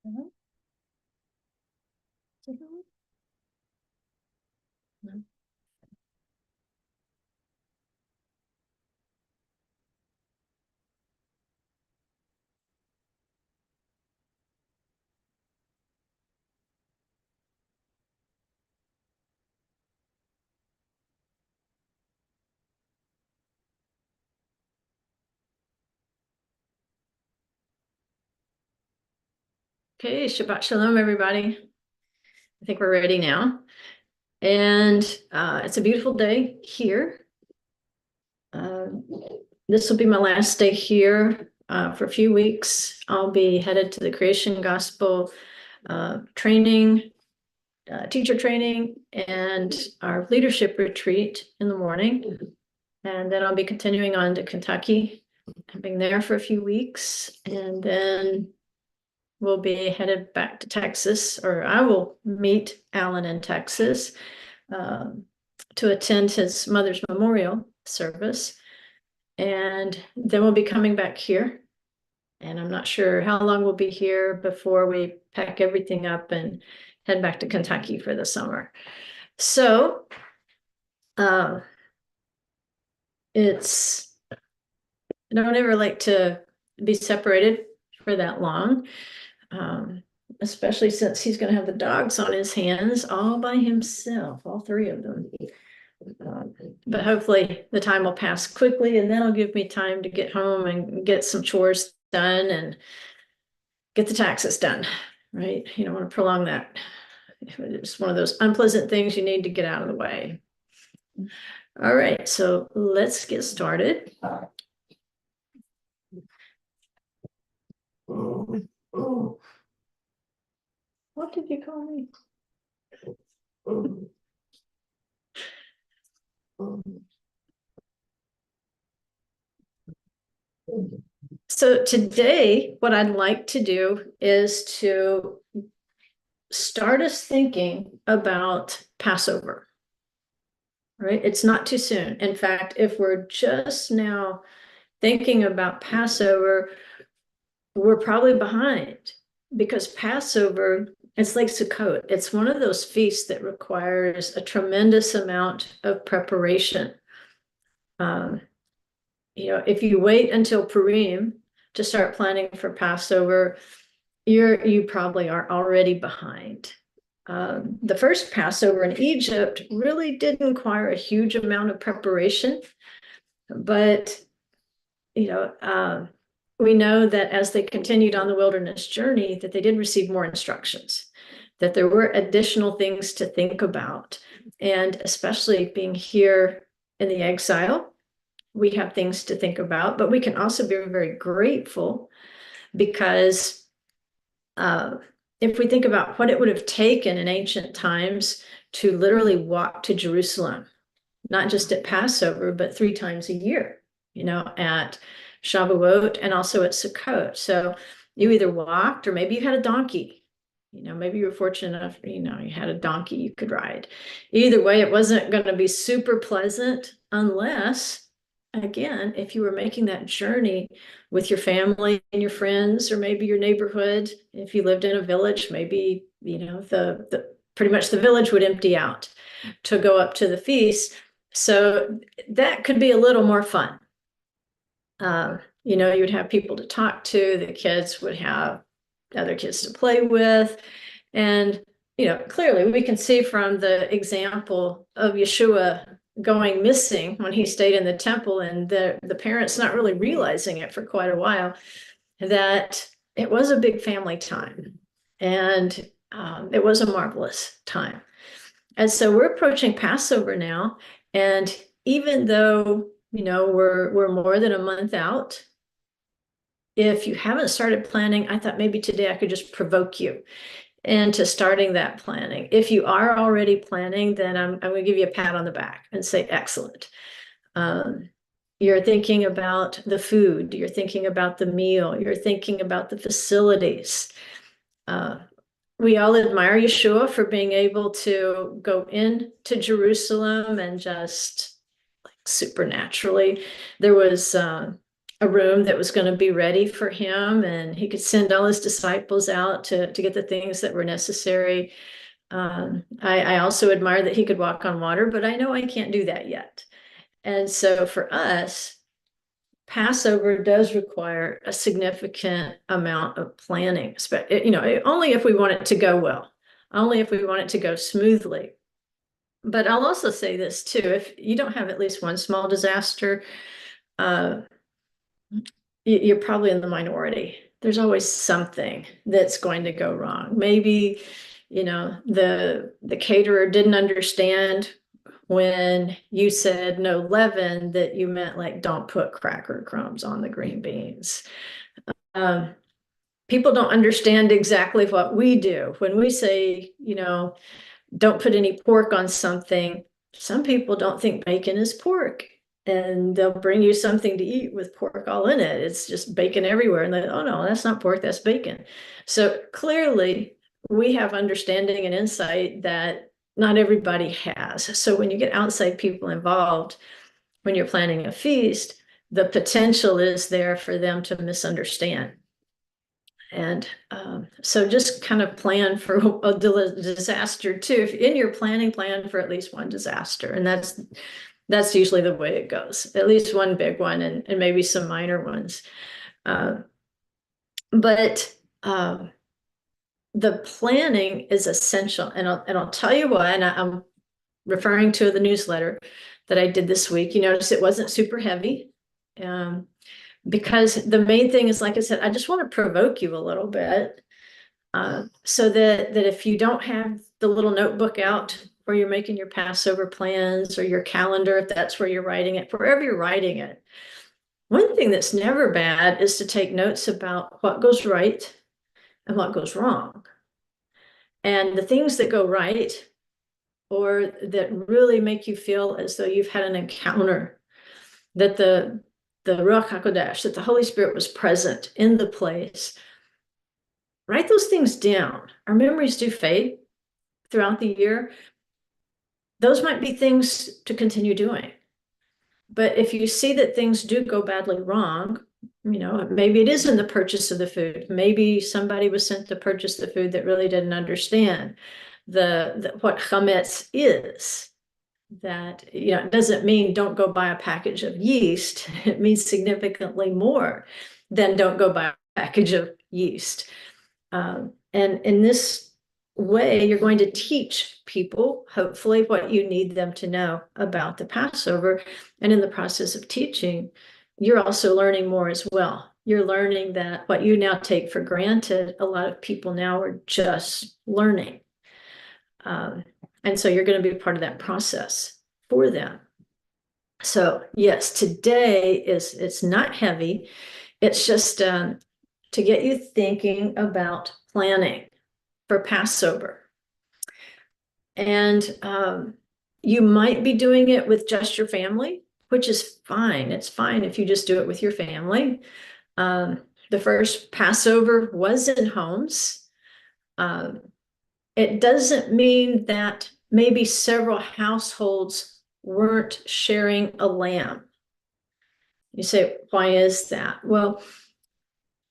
Uh-huh. No. Okay, Shabbat Shalom, everybody. I think we're ready now. And it's a beautiful day here. Uh, this will be my last day here for a few weeks. I'll be headed to the Creation Gospel training, teacher training, and our leadership retreat in the morning. And then I'll be continuing on to Kentucky, being there for a few weeks. And then we'll be headed back to Texas, or I will meet Alan in Texas to attend his mother's memorial service. And then we'll be coming back here. And I'm not sure how long we'll be here before we pack everything up and head back to Kentucky for the summer. So I don't ever like to be separated for that long. Especially since he's going to have the dogs on his hands all by himself, all three of them. But hopefully the time will pass quickly, and that'll give me time to get home and get some chores done and get the taxes done, right? You don't want to prolong that. It's one of those unpleasant things you need to get out of the way. All right, so let's get started. What did you call me? So today, what I'd like to do is to start us thinking about Passover. Right? It's not too soon. In fact, if we're just now thinking about Passover, we're probably behind, because Passover, it's like Sukkot. It's one of those feasts that requires a tremendous amount of preparation. If you wait until Purim to start planning for Passover, you probably are already behind. The first Passover in Egypt really didn't require a huge amount of preparation, but we know that as they continued on the wilderness journey, that they did receive more instructions, that there were additional things to think about, and especially being here in the exile, we have things to think about, but we can also be very grateful because if we think about what it would have taken in ancient times to literally walk to Jerusalem, not just at Passover, but 3 times a year, at Shavuot and also at Sukkot. So you either walked or maybe you had a donkey. Maybe you were fortunate enough, you had a donkey you could ride. Either way, it wasn't going to be super pleasant unless, again, if you were making that journey with your family and your friends, or maybe your neighborhood. If you lived in a village, maybe, the pretty much the village would empty out to go up to the feast. So that could be a little more fun. You'd have people to talk to, the kids would have other kids to play with. And, clearly we can see from the example of Yeshua going missing when he stayed in the temple, and the parents not really realizing it for quite a while, that it was a big family time. And it was a marvelous time. And so we're approaching Passover now. And even though, we're more than a month out, if you haven't started planning, I thought maybe today I could just provoke you into starting that planning. If you are already planning, then I'm going to give you a pat on the back and say, excellent. You're thinking about the food, you're thinking about the meal, you're thinking about the facilities. We all admire Yeshua for being able to go into Jerusalem and just like supernaturally. There was a a room that was going to be ready for him, and he could send all his disciples out to get the things that were necessary. I also admire that he could walk on water, but I know I can't do that yet. And so for us, Passover does require a significant amount of planning, only if we want it to go well, only if we want it to go smoothly. But I'll also say this too, if you don't have at least one small disaster, you're probably in the minority. There's always something that's going to go wrong. Maybe, the caterer didn't understand when you said no leaven, that you meant like don't put cracker crumbs on the green beans. People don't understand exactly what we do when we say, don't put any pork on something. Some people don't think bacon is pork, and they'll bring you something to eat with pork all in it. It's just bacon everywhere, and they, oh no, that's not pork, that's bacon. So clearly we have understanding and insight that not everybody has. So when you get outside people involved, when you're planning a feast, the potential is there for them to misunderstand. And so just kind of plan for a disaster too. If in your planning, plan for at least one disaster. And that's usually the way it goes. At least one big one, and maybe some minor ones. But the planning is essential. And I'll tell you why, and I'm referring to the newsletter that I did this week. You notice it wasn't super heavy. Because the main thing is, like I said, I just want to provoke you a little bit, so that if you don't have the little notebook out where you're making your Passover plans, or your calendar, if that's where you're writing it, wherever you're writing it, one thing that's never bad is to take notes about what goes right and what goes wrong. And the things that go right, or that really make you feel as though you've had an encounter, that the Ruach HaKodesh, that the Holy Spirit was present in the place, write those things down. Our memories do fade throughout the year. Those might be things to continue doing. But if you see that things do go badly wrong, maybe it is in the purchase of the food. Maybe somebody was sent to purchase the food that really didn't understand what chametz is. That, it doesn't mean don't go buy a package of yeast. It means significantly more than don't go buy a package of yeast. And in this way, you're going to teach people, hopefully, what you need them to know about the Passover. And in the process of teaching, you're also learning more as well. You're learning that what you now take for granted, a lot of people now are just learning. And so you're going to be part of that process for them. So yes, today it's not heavy. It's just to get you thinking about planning for Passover. And you might be doing it with just your family, which is fine. It's fine if you just do it with your family. The first Passover was in homes. It doesn't mean that maybe several households weren't sharing a lamb. You say, why is that? Well,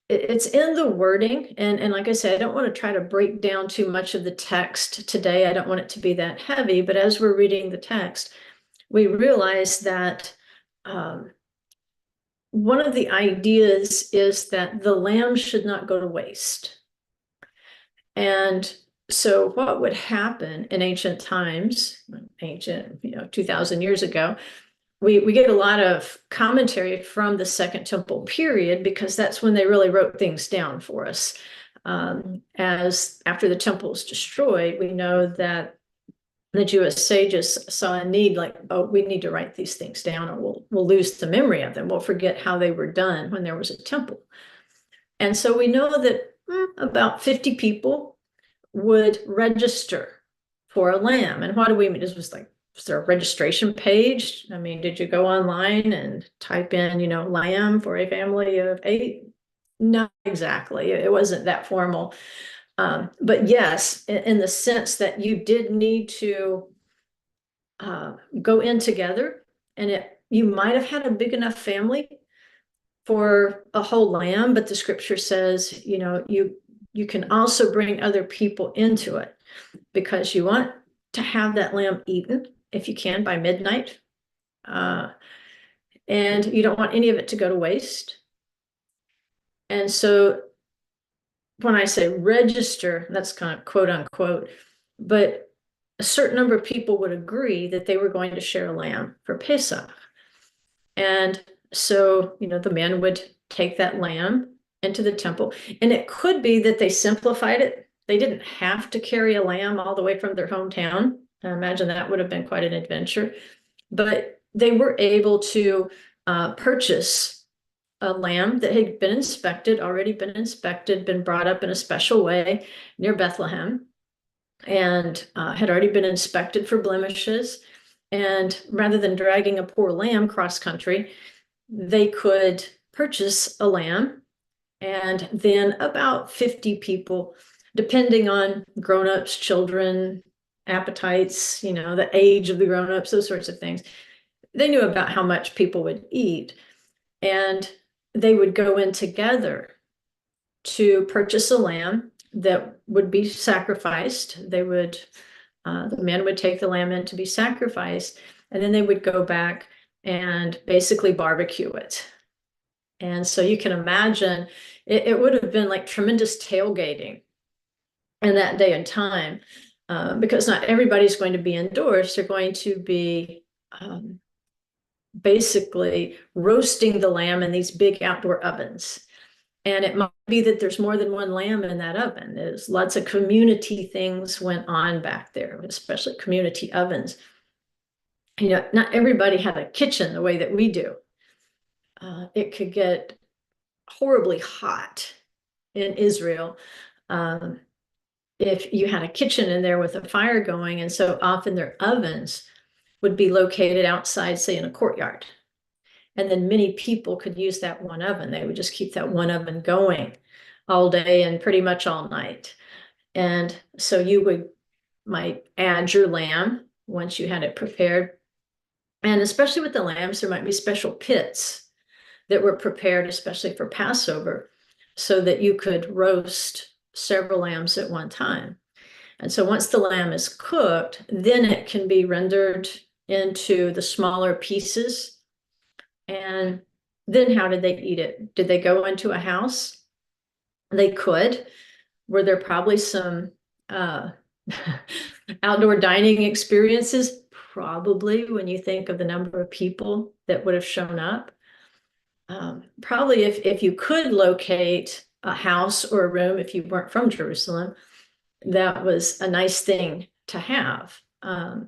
it's in the wording. And like I said, I don't want to try to break down too much of the text today. I don't want it to be that heavy. But as we're reading the text, we realize that one of the ideas is that the lamb should not go to waste. And so what would happen in ancient times, 2,000 years ago, we get a lot of commentary from the Second Temple period, because that's when they really wrote things down for us. As after the temple is destroyed, we know that the Jewish sages saw a need, like, oh, we need to write these things down, or we'll lose the memory of them. We'll forget how they were done when there was a temple. And so we know that about 50 people would register for a lamb. And what do we mean? This was there a registration page? I mean, did you go online and type in, lamb for a family of 8? Not exactly. It wasn't that formal. But yes, in the sense that you did need to go in together, and you might have had a big enough family for a whole lamb, but the scripture says, you can also bring other people into it because you want to have that lamb eaten if you can by midnight. And you don't want any of it to go to waste. And so when I say register, that's kind of quote unquote, but a certain number of people would agree that they were going to share a lamb for Pesach. And so, the men would take that lamb into the temple. And it could be that they simplified it. They didn't have to carry a lamb all the way from their hometown. I imagine that would have been quite an adventure. But they were able to purchase a lamb that had been inspected, already been inspected, been brought up in a special way near Bethlehem, and had already been inspected for blemishes. And rather than dragging a poor lamb cross country, they could purchase a lamb, and then about 50 people, depending on grown-ups, children, appetites, the age of the grown-ups, those sorts of things. They knew about how much people would eat, and they would go in together to purchase a lamb that would be sacrificed. The men would take the lamb in to be sacrificed, and then they would go back and basically barbecue it. And so you can imagine it would have been like tremendous tailgating in that day and time, because not everybody's going to be indoors. They're going to be basically roasting the lamb in these big outdoor ovens. And it might be that there's more than one lamb in that oven. There's lots of community things went on back there, especially community ovens. Not everybody had a kitchen the way that we do. It could get horribly hot in Israel if you had a kitchen in there with a fire going. And so often their ovens would be located outside, say in a courtyard. And then many people could use that one oven. They would just keep that one oven going all day and pretty much all night. And so you might add your lamb once you had it prepared. And especially with the lambs, there might be special pits that were prepared, especially for Passover, so that you could roast several lambs at one time. And so once the lamb is cooked, then it can be rendered into the smaller pieces. And then how did they eat it? Did they go into a house? They could. Were there probably some outdoor dining experiences? Probably, when you think of the number of people that would have shown up. Probably if you could locate a house or a room, if you weren't from Jerusalem, that was a nice thing to have.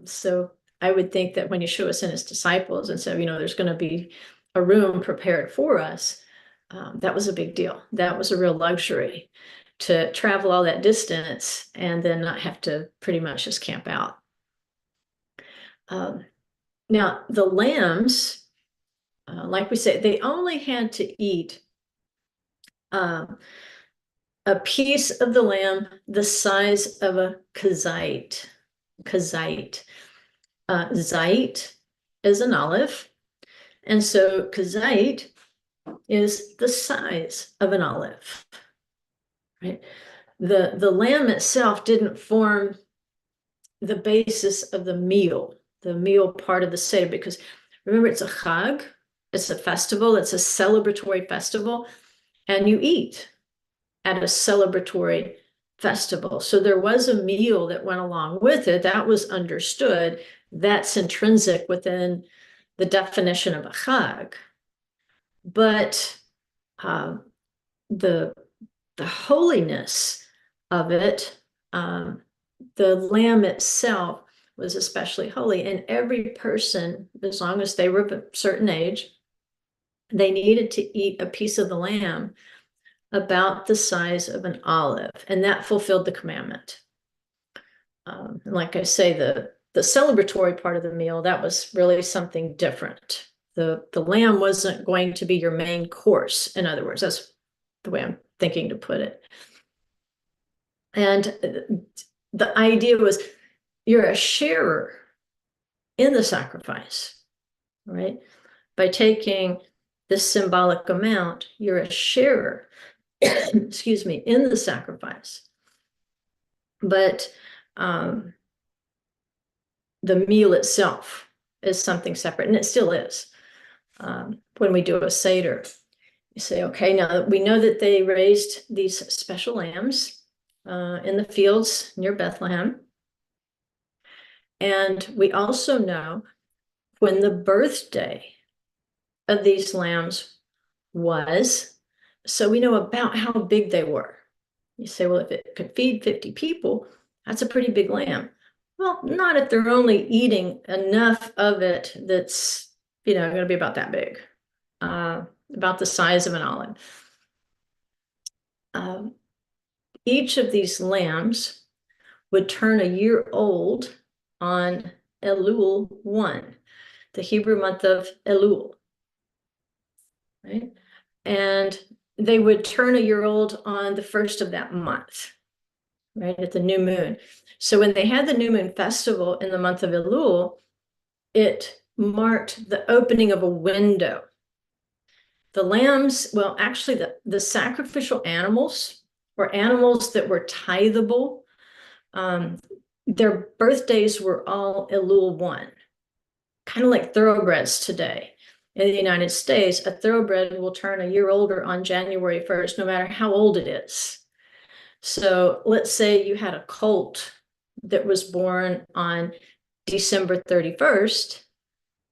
So I would think that when Yeshua sent his disciples and said, there's going to be a room prepared for us, that was a big deal. That was a real luxury to travel all that distance and then not have to pretty much just camp out. Now, the lambs, like we say, they only had to eat a piece of the lamb the size of a kazite. Zait is an olive. And so kazite is the size of an olive, right? The lamb itself didn't form the basis of the meal part of the Seder, because remember, it's a chag, it's a festival, it's a celebratory festival, and you eat at a celebratory festival. So there was a meal that went along with it. That was understood. That's intrinsic within the definition of a chag. But the holiness of it, the lamb itself was especially holy. And every person, as long as they were of a certain age, they needed to eat a piece of the lamb about the size of an olive, and that fulfilled the commandment. And like I say, the celebratory part of the meal, that was really something different. The lamb wasn't going to be your main course. In other words, that's the way I'm thinking to put it. And the idea was you're a sharer in the sacrifice, right? By taking this symbolic amount, you're a sharer, excuse me, in the sacrifice. But the meal itself is something separate, and it still is. When we do a Seder, you say, okay, now we know that they raised these special lambs in the fields near Bethlehem. And we also know when the birthday of these lambs was, so we know about how big they were. You say, well, if it could feed 50 people, that's a pretty big lamb. Well, not if they're only eating enough of it that's, going to be about that big, about the size of an olive. Each of these lambs would turn a year old on Elul 1, the Hebrew month of Elul, right? And they would turn a year old on the first of that month, right, at the new moon. So when they had the new moon festival in the month of Elul, it marked the opening of a window. The lambs, well, actually the sacrificial animals were animals that were tithable. Their birthdays were all Elul 1, kind of like thoroughbreds today. In the United States, a thoroughbred will turn a year older on January 1st, no matter how old it is. So let's say you had a colt that was born on December 31st.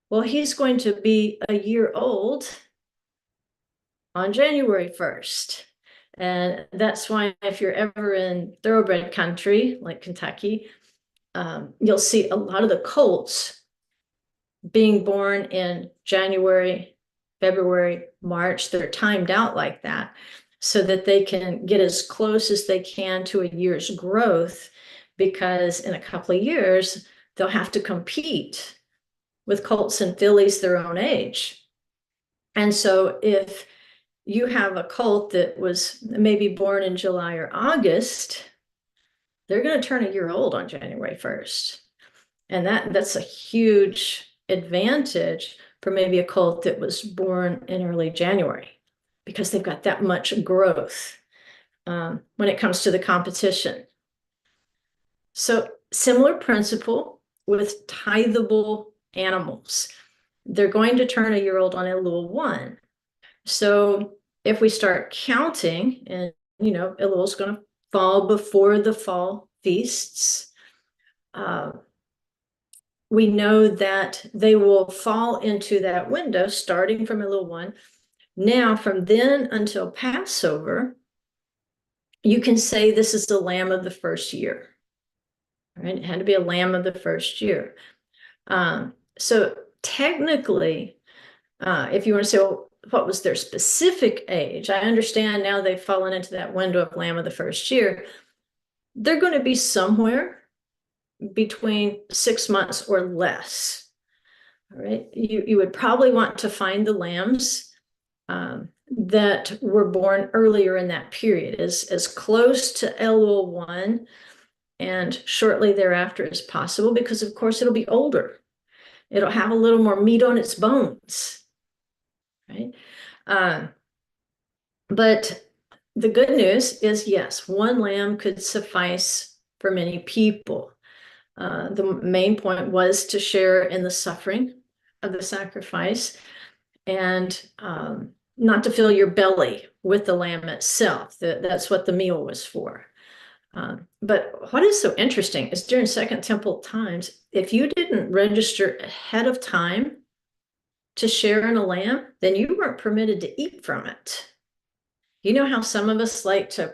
Well, he's going to be a year old on January 1st. And that's why if you're ever in thoroughbred country, like Kentucky, you'll see a lot of the colts being born in January, February, March. They're timed out like that so that they can get as close as they can to a year's growth, because in a couple of years, they'll have to compete with colts and fillies their own age. And so if you have a colt that was maybe born in July or August, they're going to turn a year old on January 1st. And that's a huge advantage for maybe a colt that was born in early January, because they've got that much growth when it comes to the competition. So similar principle with tithable animals. They're going to turn a year old on Elul 1. So if we start counting, and Elul is going to fall before the fall feasts, we know that they will fall into that window starting from Elul 1. Now, from then until Passover, you can say this is the lamb of the first year. Right? It had to be a lamb of the first year. So technically, if you want to say, well, what was their specific age? I understand now they've fallen into that window of lamb of the first year. They're going to be somewhere between 6 months or less. All right. You would probably want to find the lambs that were born earlier in that period, as close to Elul 1 and shortly thereafter as possible, because of course it'll be older. It'll have a little more meat on its bones, right? But the good news is, yes, one lamb could suffice for many people. The main point was to share in the suffering of the sacrifice, and not to fill your belly with the lamb itself. That's what the meal was for. But what is so interesting is during Second Temple times, if you didn't register ahead of time to share in a lamb, then you weren't permitted to eat from it. You know how some of us like to,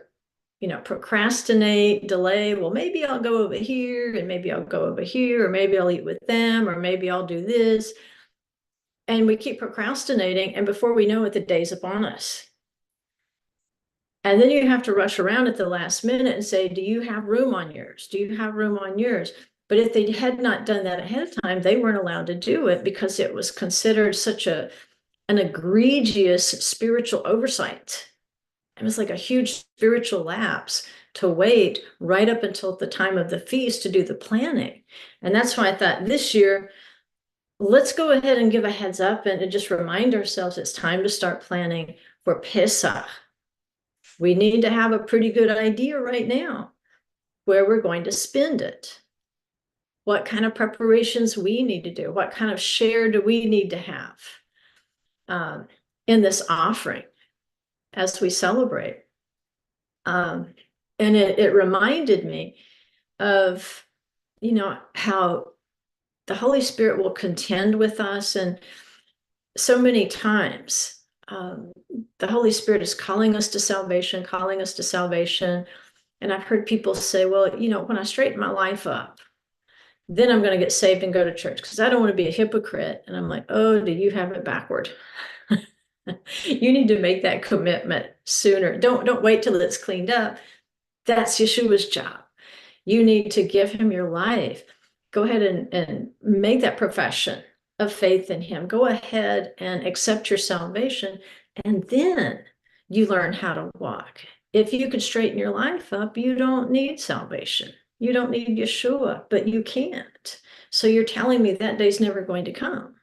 procrastinate, delay. Well, maybe I'll go over here, and maybe I'll go over here, or maybe I'll eat with them, or maybe I'll do this. And we keep procrastinating, and before we know it, the day's upon us. And then you have to rush around at the last minute and say, do you have room on yours? Do you have room on yours? But if they had not done that ahead of time, they weren't allowed to do it, because it was considered such an egregious spiritual oversight. It was like a huge spiritual lapse to wait right up until the time of the feast to do the planning. And that's why I thought this year, let's go ahead and give a heads up and just remind ourselves it's time to start planning for Pesach. We need to have a pretty good idea right now where we're going to spend it, what kind of preparations we need to do, what kind of share do we need to have in this offering as we celebrate. And it reminded me of, how the Holy Spirit will contend with us. And so many times, the Holy Spirit is calling us to salvation, calling us to salvation. And I've heard people say, well, when I straighten my life up, then I'm going to get saved and go to church because I don't want to be a hypocrite. And I'm like, oh, do you have it backward? You need to make that commitment sooner. Don't wait till it's cleaned up. That's Yeshua's job. You need to give him your life. Go ahead and make that profession of faith in him. Go ahead and accept your salvation, and then you learn how to walk. If you could straighten your life up, you don't need salvation. You don't need Yeshua, but you can't. So you're telling me that day's never going to come.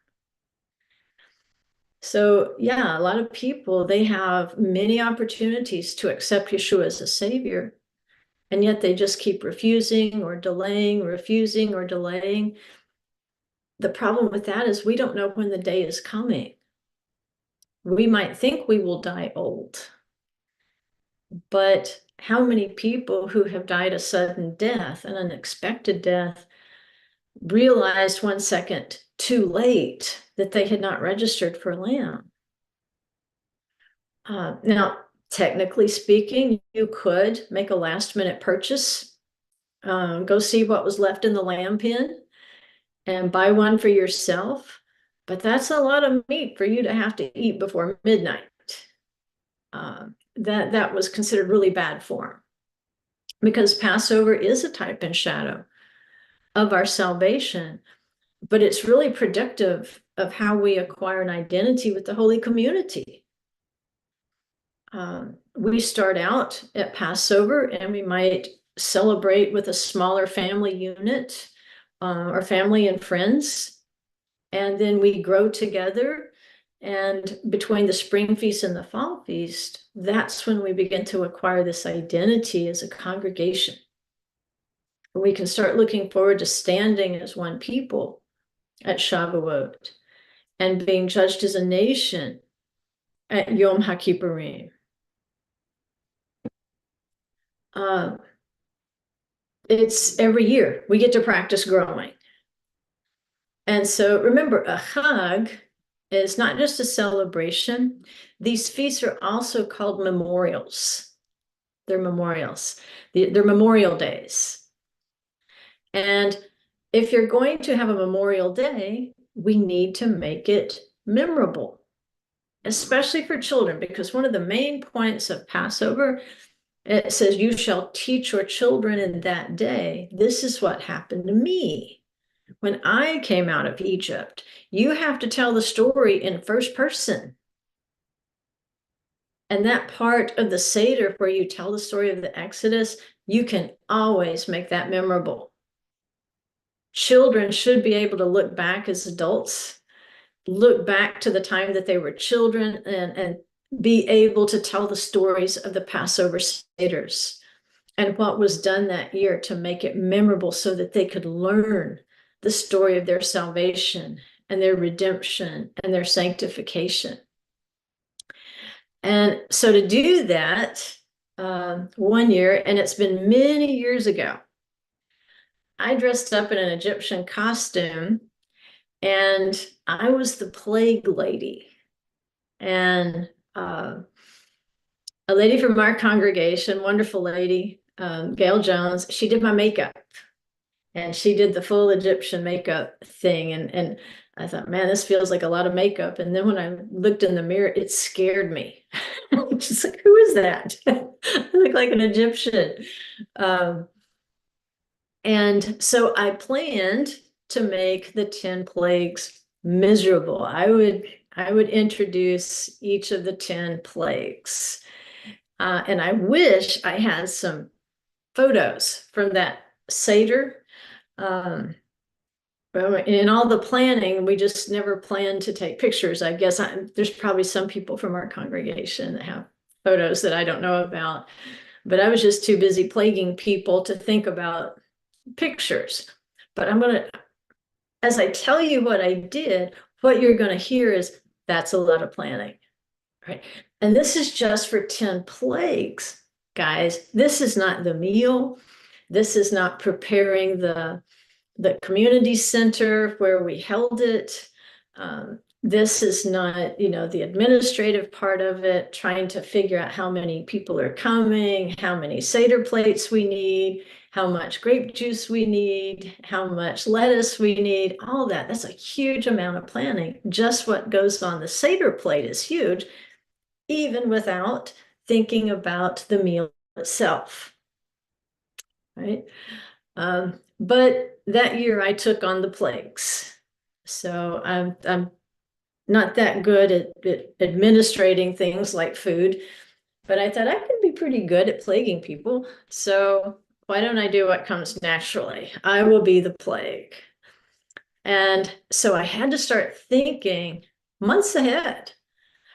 So yeah, a lot of people, they have many opportunities to accept Yeshua as a savior, and yet they just keep refusing or delaying, refusing or delaying. The problem with that is we don't know when the day is coming. We might think we will die old, but how many people who have died a sudden death, an unexpected death, realized 1 second too late that they had not registered for lamb? Now, technically speaking, you could make a last minute purchase, go see what was left in the lamb pen and buy one for yourself. But that's a lot of meat for you to have to eat before midnight. That was considered really bad form, because Passover is a type and shadow of our salvation, but it's really predictive of how we acquire an identity with the holy community. We start out at Passover and we might celebrate with a smaller family unit, or family and friends. And then we grow together. And between the spring feast and the fall feast, that's when we begin to acquire this identity as a congregation. We can start looking forward to standing as one people at Shavuot and being judged as a nation at Yom HaKippurim. It's every year we get to practice growing. And so remember, a Chag is not just a celebration. These feasts are also called memorials. They're memorials. They're memorial days. And if you're going to have a Memorial Day, we need to make it memorable, especially for children, because one of the main points of Passover, it says, you shall teach your children in that day. This is what happened to me when I came out of Egypt. You have to tell the story in first person. And that part of the Seder where you tell the story of the Exodus, you can always make that memorable. Children should be able to look back as adults, look back to the time that they were children, and be able to tell the stories of the Passover Seders and what was done that year to make it memorable so that they could learn the story of their salvation and their redemption and their sanctification. And so to do that, one year, and it's been many years ago, I dressed up in an Egyptian costume and I was the plague lady. And a lady from our congregation, wonderful lady, Gail Jones, she did my makeup. And she did the full Egyptian makeup thing. And I thought, man, this feels like a lot of makeup. And then when I looked in the mirror, it scared me. Just like, who is that? I look like an Egyptian. And so I planned to make the 10 plagues miserable. I would introduce each of the 10 plagues. And I wish I had some photos from that Seder. in all the planning, we just never planned to take pictures. I guess there's probably some people from our congregation that have photos that I don't know about, but I was just too busy plaguing people to think about pictures. But as I tell you what I did, what you're gonna hear is that's a lot of planning, right? And this is just for 10 plagues, guys. This is not the meal. This is not preparing the community center where we held it. This is not, the administrative part of it, trying to figure out how many people are coming, how many Seder plates we need, how much grape juice we need, how much lettuce we need, all that. That's a huge amount of planning. Just what goes on the Seder plate is huge, even without thinking about the meal itself, right? But that year I took on the plagues. So I'm not that good at administrating things like food, but I thought I could be pretty good at plaguing people. So why don't I do what comes naturally? I will be the plague. And so I had to start thinking months ahead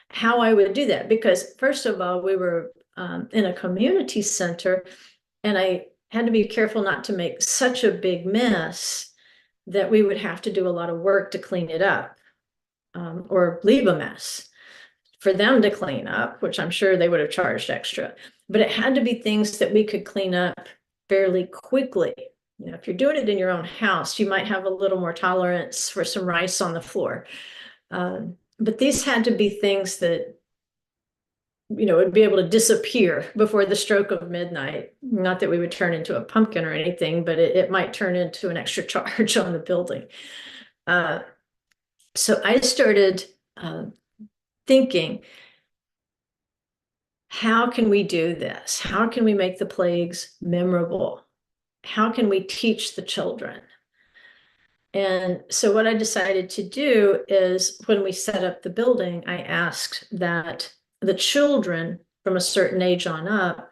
how I would do that, because first of all, we were in a community center, and I had to be careful not to make such a big mess that we would have to do a lot of work to clean it up, or leave a mess for them to clean up, which I'm sure they would have charged extra. But it had to be things that we could clean up fairly quickly. If you're doing it in your own house, you might have a little more tolerance for some rice on the floor. But these had to be things that would be able to disappear before the stroke of midnight. Not that we would turn into a pumpkin or anything, but it might turn into an extra charge on the building. So I started thinking, how can we do this? How can we make the plagues memorable? How can we teach the children? And so what I decided to do is, when we set up the building, I asked that the children from a certain age on up,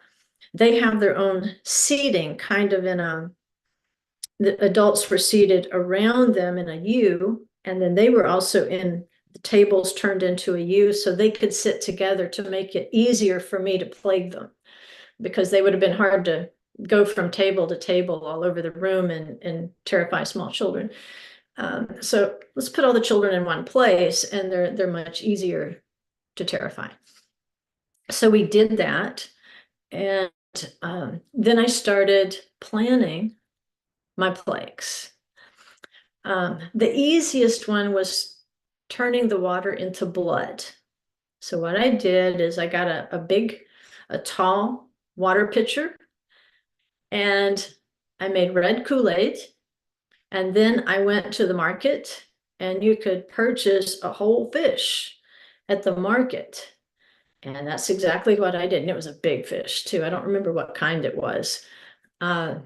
they have their own seating, kind of the adults were seated around them in a U, and then they were also in the tables turned into a U, so they could sit together to make it easier for me to plague them, because they would have been hard to go from table to table all over the room and terrify small children. So let's put all the children in one place, and they're much easier to terrify. So we did that, and then I started planning my plagues. The easiest one was turning the water into blood. So what I did is I got a tall water pitcher, and I made red Kool-Aid. And then I went to the market, and you could purchase a whole fish at the market. And that's exactly what I did. And it was a big fish too. I don't remember what kind it was. But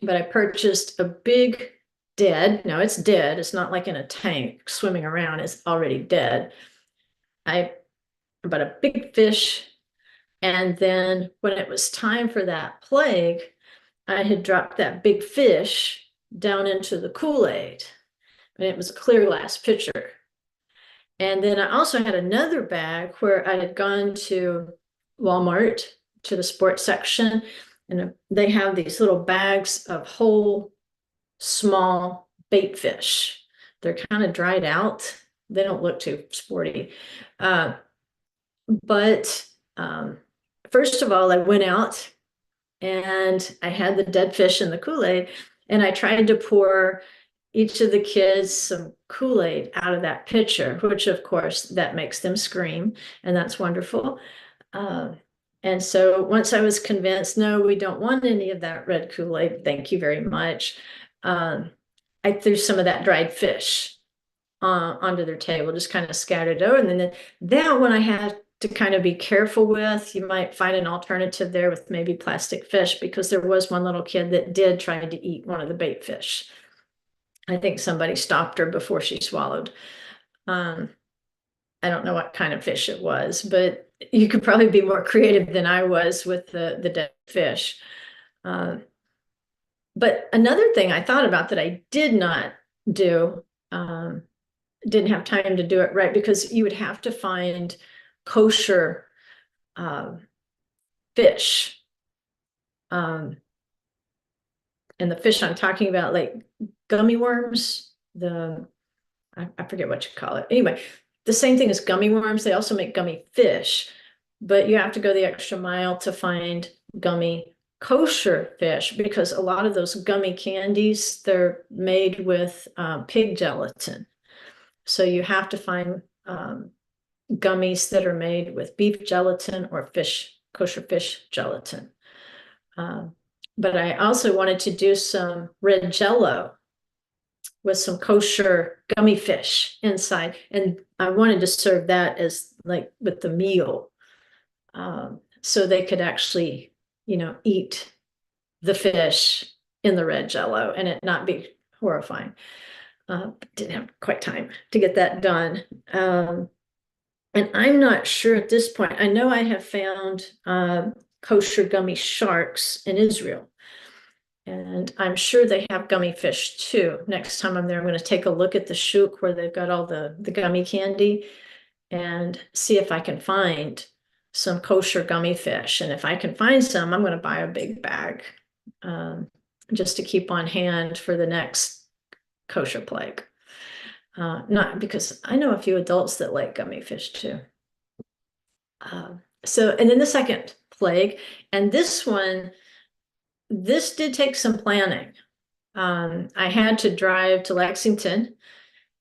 I purchased a big no, it's dead. It's not like in a tank swimming around. It's already dead. I bought a big fish. And then when it was time for that plague, I had dropped that big fish down into the Kool-Aid, and it was a clear glass pitcher. And then I also had another bag where I had gone to Walmart, to the sports section, and they have these little bags of whole small bait fish. They're kind of dried out. They don't look too sporty. But first of all, I went out and I had the dead fish in the Kool-Aid, and I tried to pour each of the kids some Kool-Aid out of that pitcher, which of course that makes them scream, and that's wonderful. And so once I was convinced, no, we don't want any of that red Kool-Aid, thank you very much, I threw some of that dried fish onto their table, just kind of scattered over. And then that one I had to kind of be careful with. You might find an alternative there with maybe plastic fish, because there was one little kid that did try to eat one of the bait fish. I think somebody stopped her before she swallowed. I don't know what kind of fish it was, but you could probably be more creative than I was with the dead fish. But another thing I thought about that I did not do. Didn't have time to do it right because you would have to find kosher fish. And the fish I'm talking about, like gummy worms, I forget what you call it. Anyway, the same thing as gummy worms. They also make gummy fish, but you have to go the extra mile to find gummy kosher fish because a lot of those gummy candies, they're made with pig gelatin. So you have to find gummies that are made with beef gelatin or kosher fish gelatin. But I also wanted to do some red jello with some kosher gummy fish inside. And I wanted to serve that as like with the meal. So they could actually, eat the fish in the red jello and it not be horrifying. Didn't have quite time to get that done. And I'm not sure at this point. I know I have found kosher gummy sharks in Israel. And I'm sure they have gummy fish too. Next time I'm there, I'm going to take a look at the shuk where they've got all the gummy candy and see if I can find some kosher gummy fish. And if I can find some, I'm going to buy a big bag just to keep on hand for the next kosher plague. Not because I know a few adults that like gummy fish too. And then the second plague, and this did take some planning. I had to drive to Lexington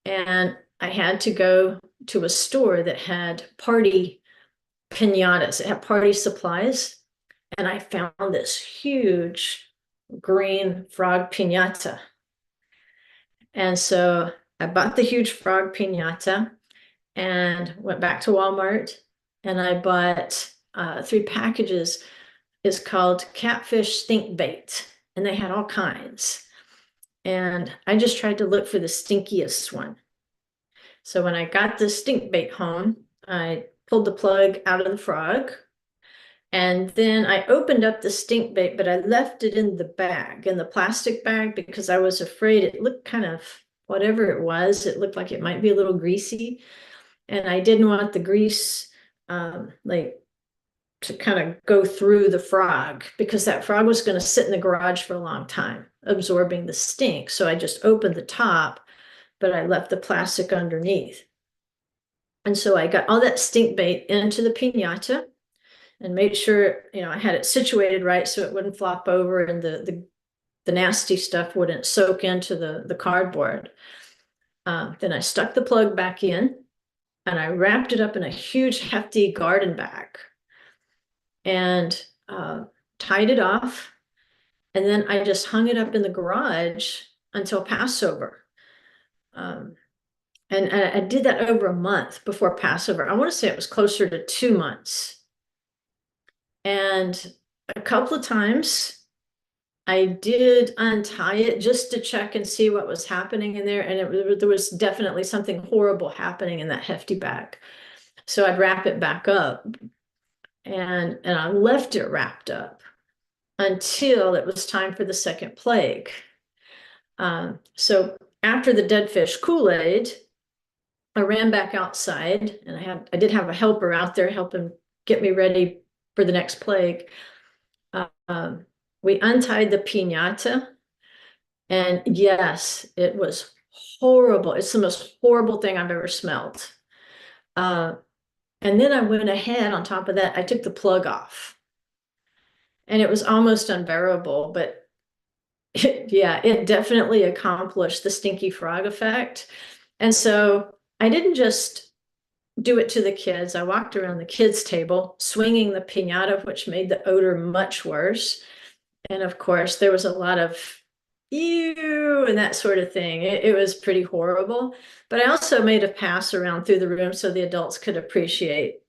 and I had to go to a store that had party piñatas. It had party supplies. And I found this huge green frog piñata. And so I bought the huge frog piñata and went back to Walmart and I bought 3 packages. It's called catfish stink bait and they had all kinds. And I just tried to look for the stinkiest one. So when I got the stink bait home, I pulled the plug out of the frog. And then I opened up the stink bait, but I left it in the bag, in the plastic bag, because I was afraid it looked kind of, whatever it was, it looked like it might be a little greasy. And I didn't want the grease to kind of go through the frog because that frog was going to sit in the garage for a long time, absorbing the stink. So I just opened the top, but I left the plastic underneath. And so I got all that stink bait into the piñata and made sure, I had it situated right so it wouldn't flop over and the nasty stuff wouldn't soak into the cardboard. Then I stuck the plug back in and I wrapped it up in a huge hefty garden bag and tied it off. And then I just hung it up in the garage until Passover. And I did that over a month before Passover. I want to say it was closer to 2 months. And a couple of times I did untie it just to check and see what was happening in there. And there was definitely something horrible happening in that hefty bag. So I'd wrap it back up. And I left it wrapped up until it was time for the second plague. So after the dead fish Kool-Aid, I ran back outside and I did have a helper out there helping get me ready for the next plague. We untied the piñata and yes, it was horrible. It's the most horrible thing I've ever smelled. And then I went ahead on top of that, I took the plug off. And it was almost unbearable, but it definitely accomplished the stinky frog effect. And so I didn't just do it to the kids. I walked around the kids' table swinging the piñata, which made the odor much worse. And of course, there was a lot of ew and that sort of thing. It was pretty horrible. But I also made a pass around through the room so the adults could appreciate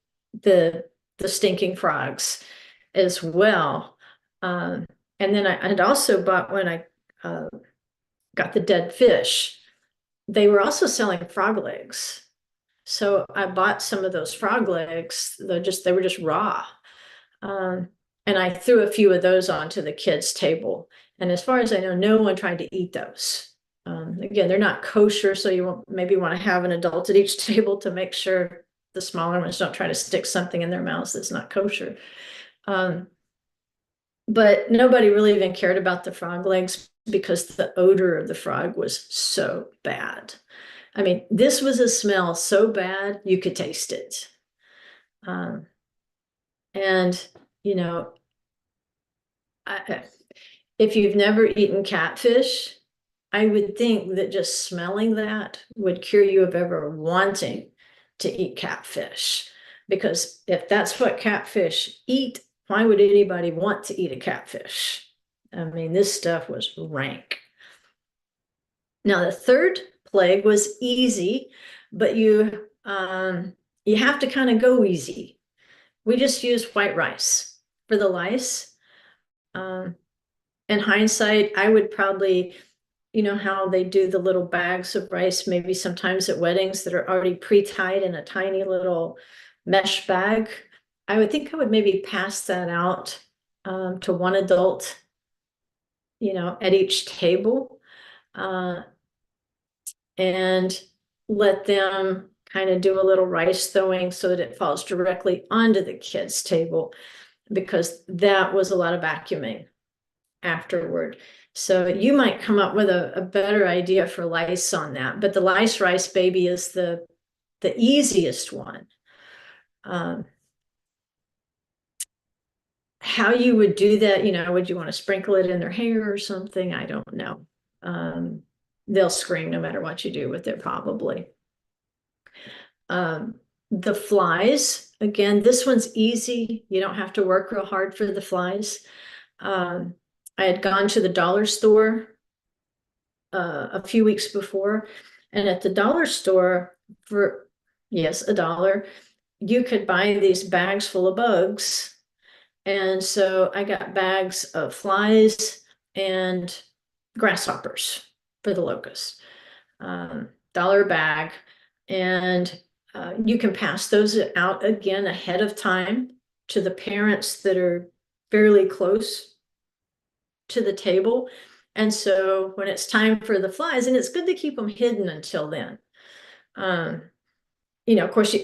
the stinking frogs as well. And then I had also bought, when I got the dead fish, they were also selling frog legs. So I bought some of those frog legs. They were just raw. And I threw a few of those onto the kids' table. And as far as I know, no one tried to eat those. Again, they're not kosher, so you won't maybe want to have an adult at each table to make sure the smaller ones don't try to stick something in their mouths that's not kosher. But nobody really even cared about the frog legs because the odor of the frog was so bad. I mean, this was a smell so bad you could taste it. And, you know, if you've never eaten catfish, I would think that just smelling that would cure you of ever wanting to eat catfish. Because if that's what catfish eat, why would anybody want to eat a catfish? I mean, this stuff was rank. Now, the third plague was easy, but you have to kind of go easy. We just used white rice for the lice. In hindsight, I would probably, you know how they do the little bags of rice, maybe sometimes at weddings that are already pre-tied in a tiny little mesh bag. I would think I would maybe pass that out to one adult, you know, at each table, and let them kind of do a little rice throwing so that it falls directly onto the kids' table, because that was a lot of vacuuming afterward. So you might come up with a better idea for lice on that, but the lice rice baby is the easiest one. How you would do that, you know, would you want to sprinkle it in their hair or something? I don't know. They'll scream no matter what you do with it, probably. The flies, again, this one's easy. You don't have to work real hard for the flies. I had gone to the dollar store a few weeks before, and at the dollar store, for yes, $1, you could buy these bags full of bugs. And so I got bags of flies and grasshoppers for the locusts, $1 bag. And you can pass those out again ahead of time to the parents that are fairly close to the table. And so when it's time for the flies, and it's good to keep them hidden until then. You know, of course,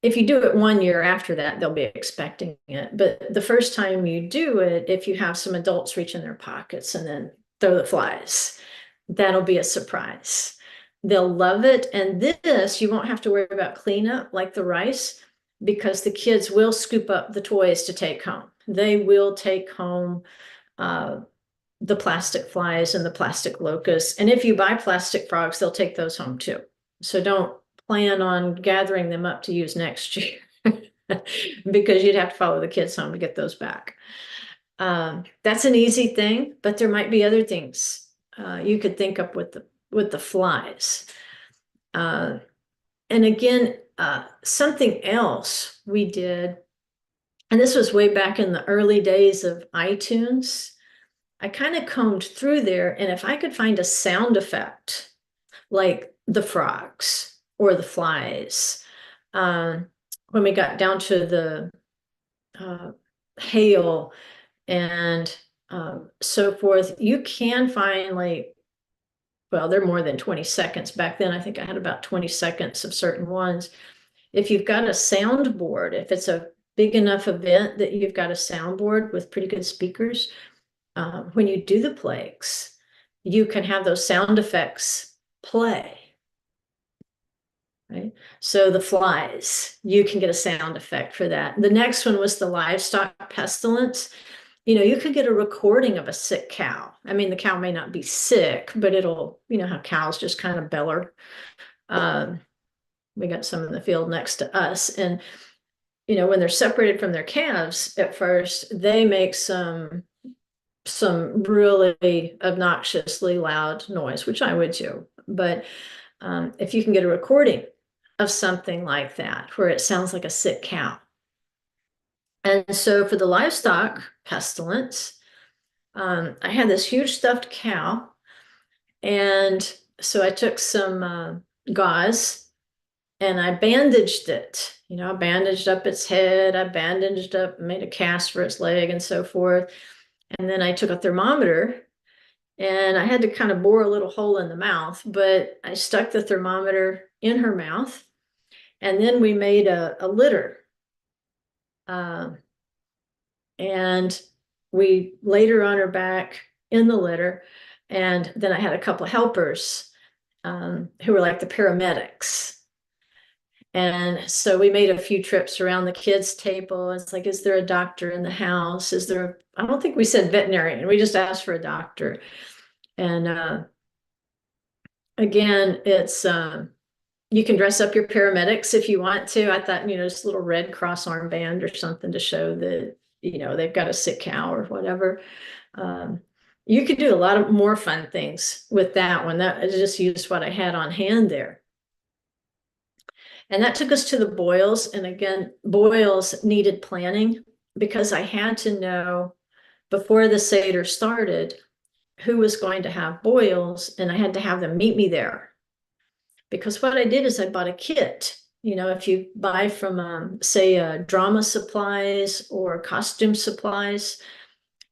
if you do it 1 year after that, they'll be expecting it. But the first time you do it, if you have some adults reach in their pockets and then throw the flies, that'll be a surprise. They'll love it. And this, you won't have to worry about cleanup like the rice, because the kids will scoop up the toys to take home. They will take home the plastic flies and the plastic locusts. And if you buy plastic frogs, they'll take those home too. So don't plan on gathering them up to use next year because you'd have to follow the kids home to get those back. That's an easy thing, but there might be other things you could think up with the flies. And again, something else we did, and this was way back in the early days of iTunes. I kind of combed through there, and if I could find a sound effect like the frogs or the flies, when we got down to the hail and so forth, you can find, like, well, they're more than 20 seconds. Back then, I think I had about 20 seconds of certain ones. If you've got a soundboard, if it's a big enough event that you've got a soundboard with pretty good speakers, when you do the plagues, you can have those sound effects play. Right? So the flies, you can get a sound effect for that. The next one was the livestock pestilence. You know, you could get a recording of a sick cow. I mean, the cow may not be sick, but it'll, you know how cows just kind of beller. We got some in the field next to us. And, you know, when they're separated from their calves at first, they make some really obnoxiously loud noise, which I would too. But if you can get a recording of something like that, where it sounds like a sick cow. And so for the livestock pestilence, I had this huge stuffed cow. And so I took some gauze and I bandaged it. You know, I bandaged up its head, I bandaged up, made a cast for its leg and so forth. And then I took a thermometer And I had to kind of bore a little hole in the mouth, but I stuck the thermometer in her mouth. And then we made a litter. And we laid her on her back in the litter. And then I had a couple of helpers who were like the paramedics. And so we made a few trips around the kids' table. It's like, is there a doctor in the house? Is there, I don't think we said veterinarian. We just asked for a doctor. And again, it's, you can dress up your paramedics if you want to. I thought, just a little Red Cross armband or something to show that, they've got a sick cow or whatever. You could do a lot of more fun things with that one. That I just used what I had on hand there. And that took us to the boils. And again, boils needed planning because I had to know before the Seder started who was going to have boils, and I had to have them meet me there. Because what I did is I bought a kit. If you buy from, say, drama supplies or costume supplies,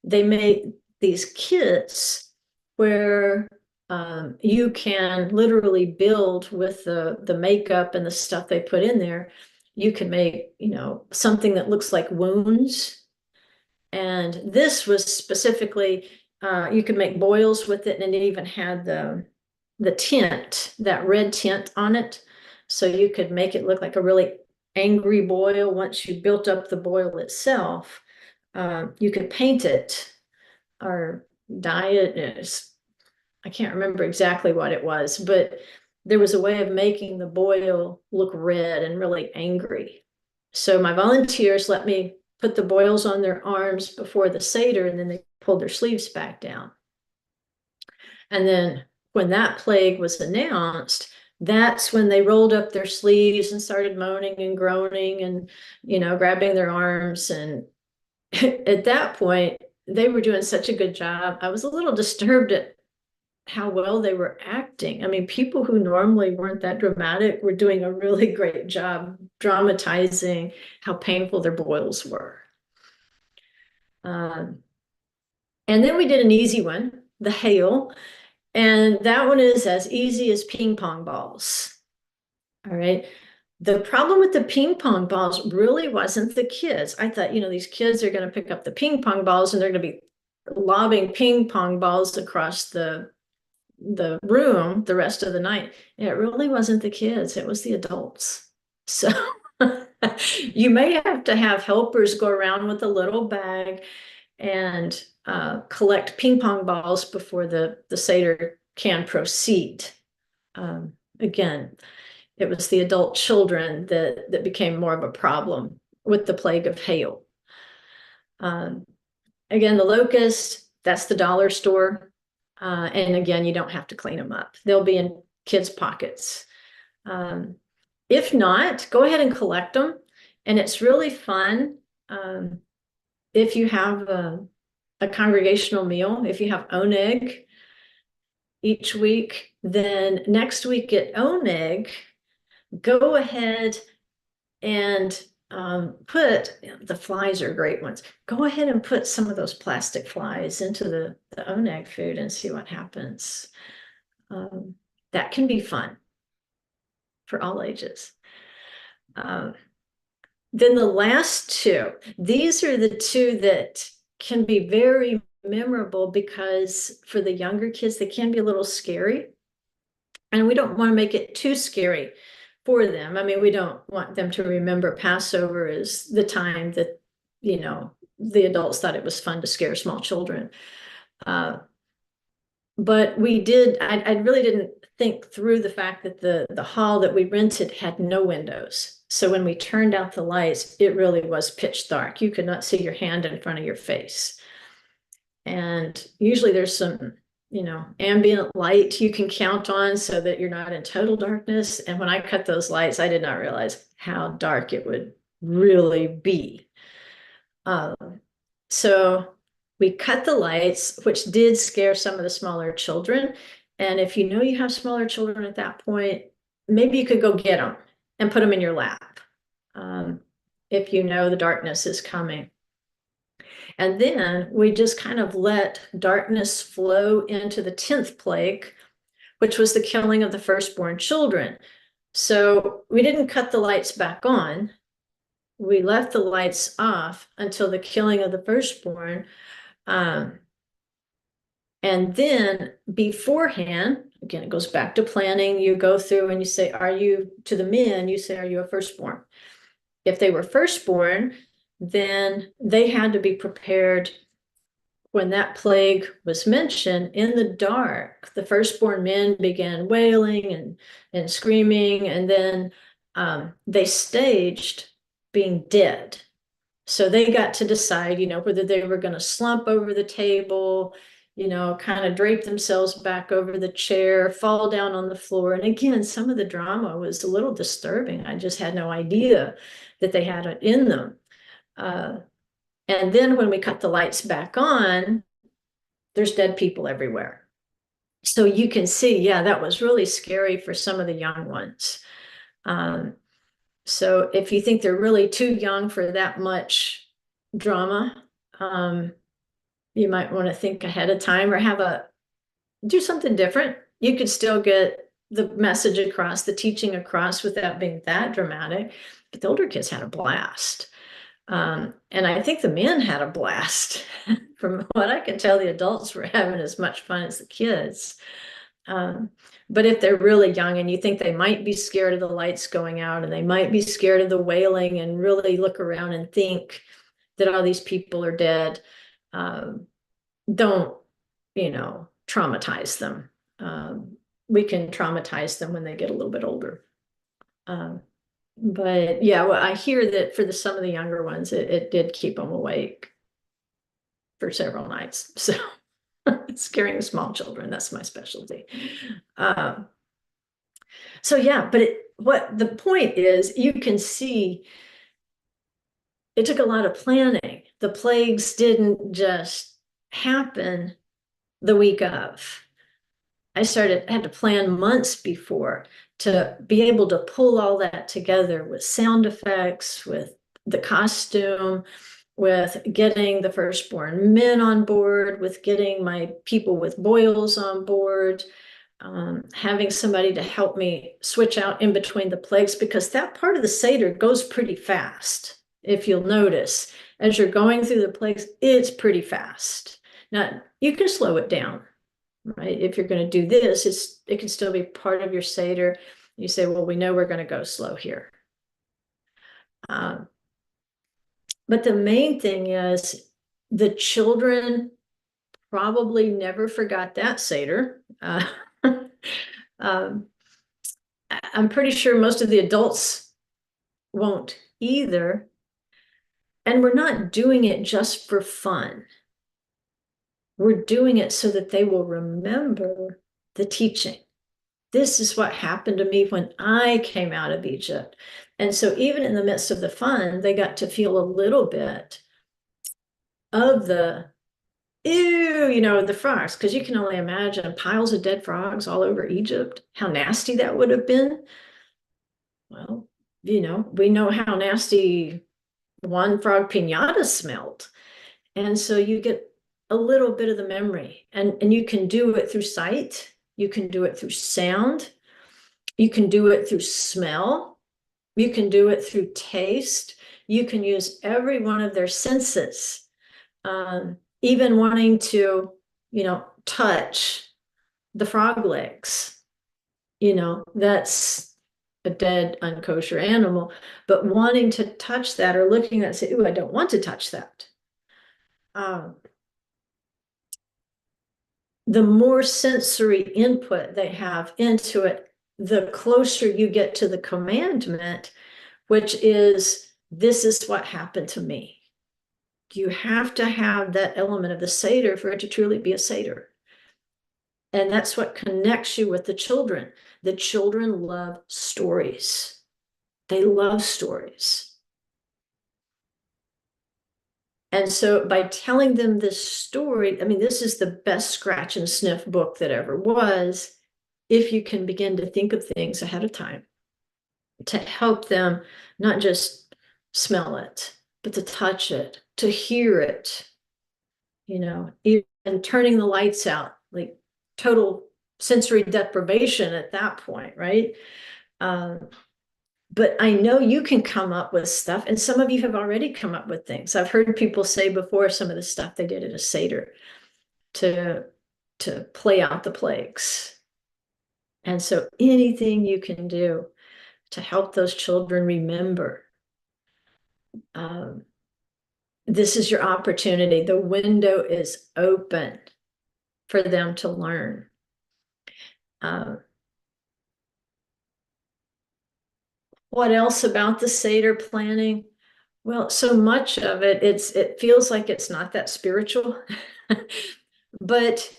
they made these kits where you can literally build with the makeup and the stuff they put in there. You can make, something that looks like wounds. And this was specifically, you could make boils with it, and it even had the tint, that red tint on it. So you could make it look like a really angry boil. Once you built up the boil itself, you could paint it or dye it. I can't remember exactly what it was, but there was a way of making the boil look red and really angry. So my volunteers let me put the boils on their arms before the Seder, and then they pulled their sleeves back down. And then when that plague was announced, that's when they rolled up their sleeves and started moaning and groaning and, grabbing their arms. And at that point, they were doing such a good job. I was a little disturbed at how well they were acting. I mean, people who normally weren't that dramatic were doing a really great job dramatizing how painful their boils were. And then we did an easy one, the hail. And that one is as easy as ping pong balls. All right. The problem with the ping pong balls really wasn't the kids. I thought, these kids are going to pick up the ping pong balls and they're going to be lobbing ping pong balls across the room the rest of the night. And it really wasn't the kids, it was the adults. So you may have to have helpers go around with a little bag and collect ping pong balls before the Seder can proceed. Again, it was the adult children that became more of a problem with the plague of hail. Again, the locust, that's the dollar store. And again, you don't have to clean them up. They'll be in kids' pockets. If not, go ahead and collect them. And it's really fun. If you have a congregational meal, if you have oneg each week, then next week at oneg, go ahead and put, the flies are great ones. Go ahead and put some of those plastic flies into the oneg food and see what happens. That can be fun for all ages. Then the last two, these are the two that can be very memorable because for the younger kids, they can be a little scary. And we don't want to make it too scary for them. I mean, we don't want them to remember Passover as the time that, the adults thought it was fun to scare small children. But we did, I really didn't think through the fact that the hall that we rented had no windows. So when we turned out the lights, it really was pitch dark. You could not see your hand in front of your face. And usually there's some, ambient light you can count on so that you're not in total darkness. And when I cut those lights, I did not realize how dark it would really be. So we cut the lights, which did scare some of the smaller children. And if you have smaller children at that point, maybe you could go get them and put them in your lap if the darkness is coming. And then we just kind of let darkness flow into the 10th plague, which was the killing of the firstborn children. So we didn't cut the lights back on. We left the lights off until the killing of the firstborn. And then beforehand, again, it goes back to planning. You go through and you say, are you, to the men, you say, are you a firstborn? If they were firstborn, then they had to be prepared. When that plague was mentioned, in the dark, the firstborn men began wailing and screaming, and then they staged being dead. So they got to decide, whether they were going to slump over the table, kind of drape themselves back over the chair, fall down on the floor. And again, some of the drama was a little disturbing. I just had no idea that they had it in them. And then when we cut the lights back on, there's dead people everywhere. So you can see, yeah, that was really scary for some of the young ones. So if you think they're really too young for that much drama, you might want to think ahead of time or do something different. You could still get the message across, the teaching across without being that dramatic. But the older kids had a blast. And I think the men had a blast. From what I can tell, the adults were having as much fun as the kids. But if they're really young and you think they might be scared of the lights going out and they might be scared of the wailing and really look around and think that all these people are dead, don't, traumatize them. We can traumatize them when they get a little bit older. But yeah, well, I hear that for some of the younger ones, it did keep them awake for several nights. So scaring small children, that's my specialty. So yeah, but what the point is, you can see it took a lot of planning. The plagues didn't just happen the week of. I had to plan months before to be able to pull all that together with sound effects, with the costume, with getting the firstborn men on board, with getting my people with boils on board, having somebody to help me switch out in between the plagues, because that part of the Seder goes pretty fast. If you'll notice, as you're going through the plagues, it's pretty fast. Now, you can slow it down, right? If you're going to do this, it can still be part of your Seder. You say, well, we know we're going to go slow here. But the main thing is the children probably never forgot that Seder. I'm pretty sure most of the adults won't either. And we're not doing it just for fun. We're doing it so that they will remember the teaching. This is what happened to me when I came out of Egypt. And so even in the midst of the fun, they got to feel a little bit of the, ew, the frogs, because you can only imagine piles of dead frogs all over Egypt, how nasty that would have been. Well, we know how nasty one frog piñata smelled. And so you get a little bit of the memory, and you can do it through sight. You can do it through sound. You can do it through smell. You can do it through taste. You can use every one of their senses. Even wanting to, touch the frog legs, that's a dead, unkosher animal, but wanting to touch that or looking at it and say, ooh, I don't want to touch that. The more sensory input they have into it, the closer you get to the commandment, which is, this is what happened to me. You have to have that element of the Seder for it to truly be a Seder. And that's what connects you with the children. The children love stories. They love stories. And so by telling them this story, this is the best scratch and sniff book that ever was, if you can begin to think of things ahead of time to help them not just smell it, but to touch it, to hear it, even turning the lights out, like total sensory deprivation at that point, right? But I know you can come up with stuff, and some of you have already come up with things. I've heard people say before some of the stuff they did at a Seder to play out the plagues. And so anything you can do to help those children remember, this is your opportunity. The window is open for them to learn. What else about the Seder planning? Well, so much of it, it feels like it's not that spiritual. But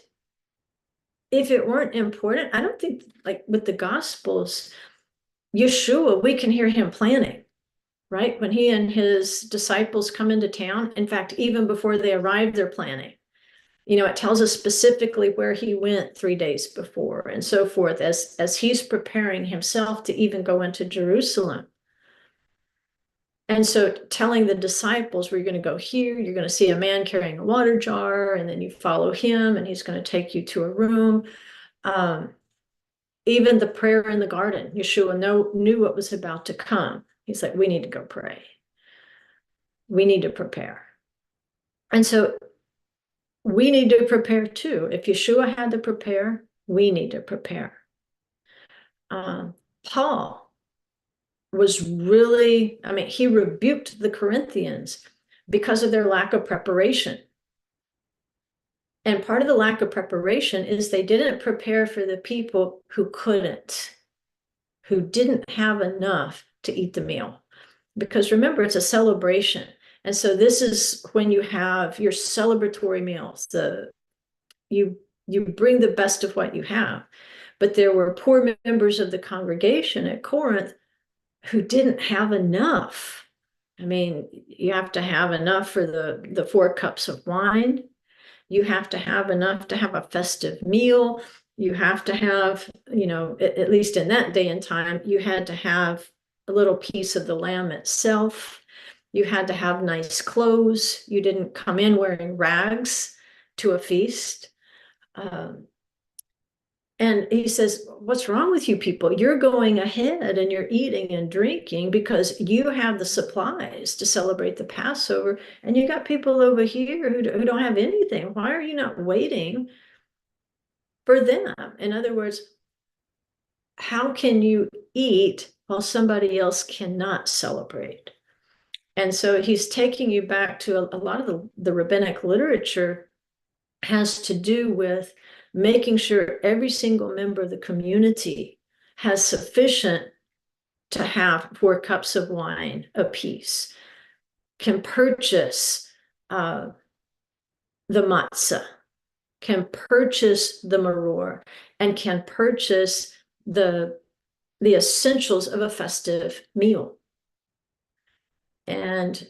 if it weren't important, I don't think, like with the Gospels, Yeshua, we can hear him planning, right? When he and his disciples come into town, in fact, even before they arrive, they're planning. It tells us specifically where he went 3 days before and so forth, as he's preparing himself to even go into Jerusalem. And so telling the disciples, we're going to go here, you're going to see a man carrying a water jar, and then you follow him, and he's going to take you to a room. Even the prayer in the garden, Yeshua knew what was about to come. He's like, we need to go pray. We need to prepare. And so we need to prepare too. If Yeshua had to prepare, we need to prepare. Paul was really, he rebuked the Corinthians because of their lack of preparation. And part of the lack of preparation is they didn't prepare for the people who didn't have enough to eat the meal. Because remember, it's a celebration. And so this is when you have your celebratory meals. You bring the best of what you have. But there were poor members of the congregation at Corinth who didn't have enough. You have to have enough for the 4 cups of wine. You have to have enough to have a festive meal. You have to have, at least in that day and time, you had to have a little piece of the lamb itself. You had to have nice clothes. You didn't come in wearing rags to a feast. And he says, what's wrong with you people? You're going ahead and you're eating and drinking because you have the supplies to celebrate the Passover. And you got people over here who don't have anything. Why are you not waiting for them? In other words, how can you eat while somebody else cannot celebrate? And so he's taking you back to a lot of the rabbinic literature has to do with making sure every single member of the community has sufficient to have 4 cups of wine apiece, can purchase the matzah, can purchase the maror, and can purchase the essentials of a festive meal. And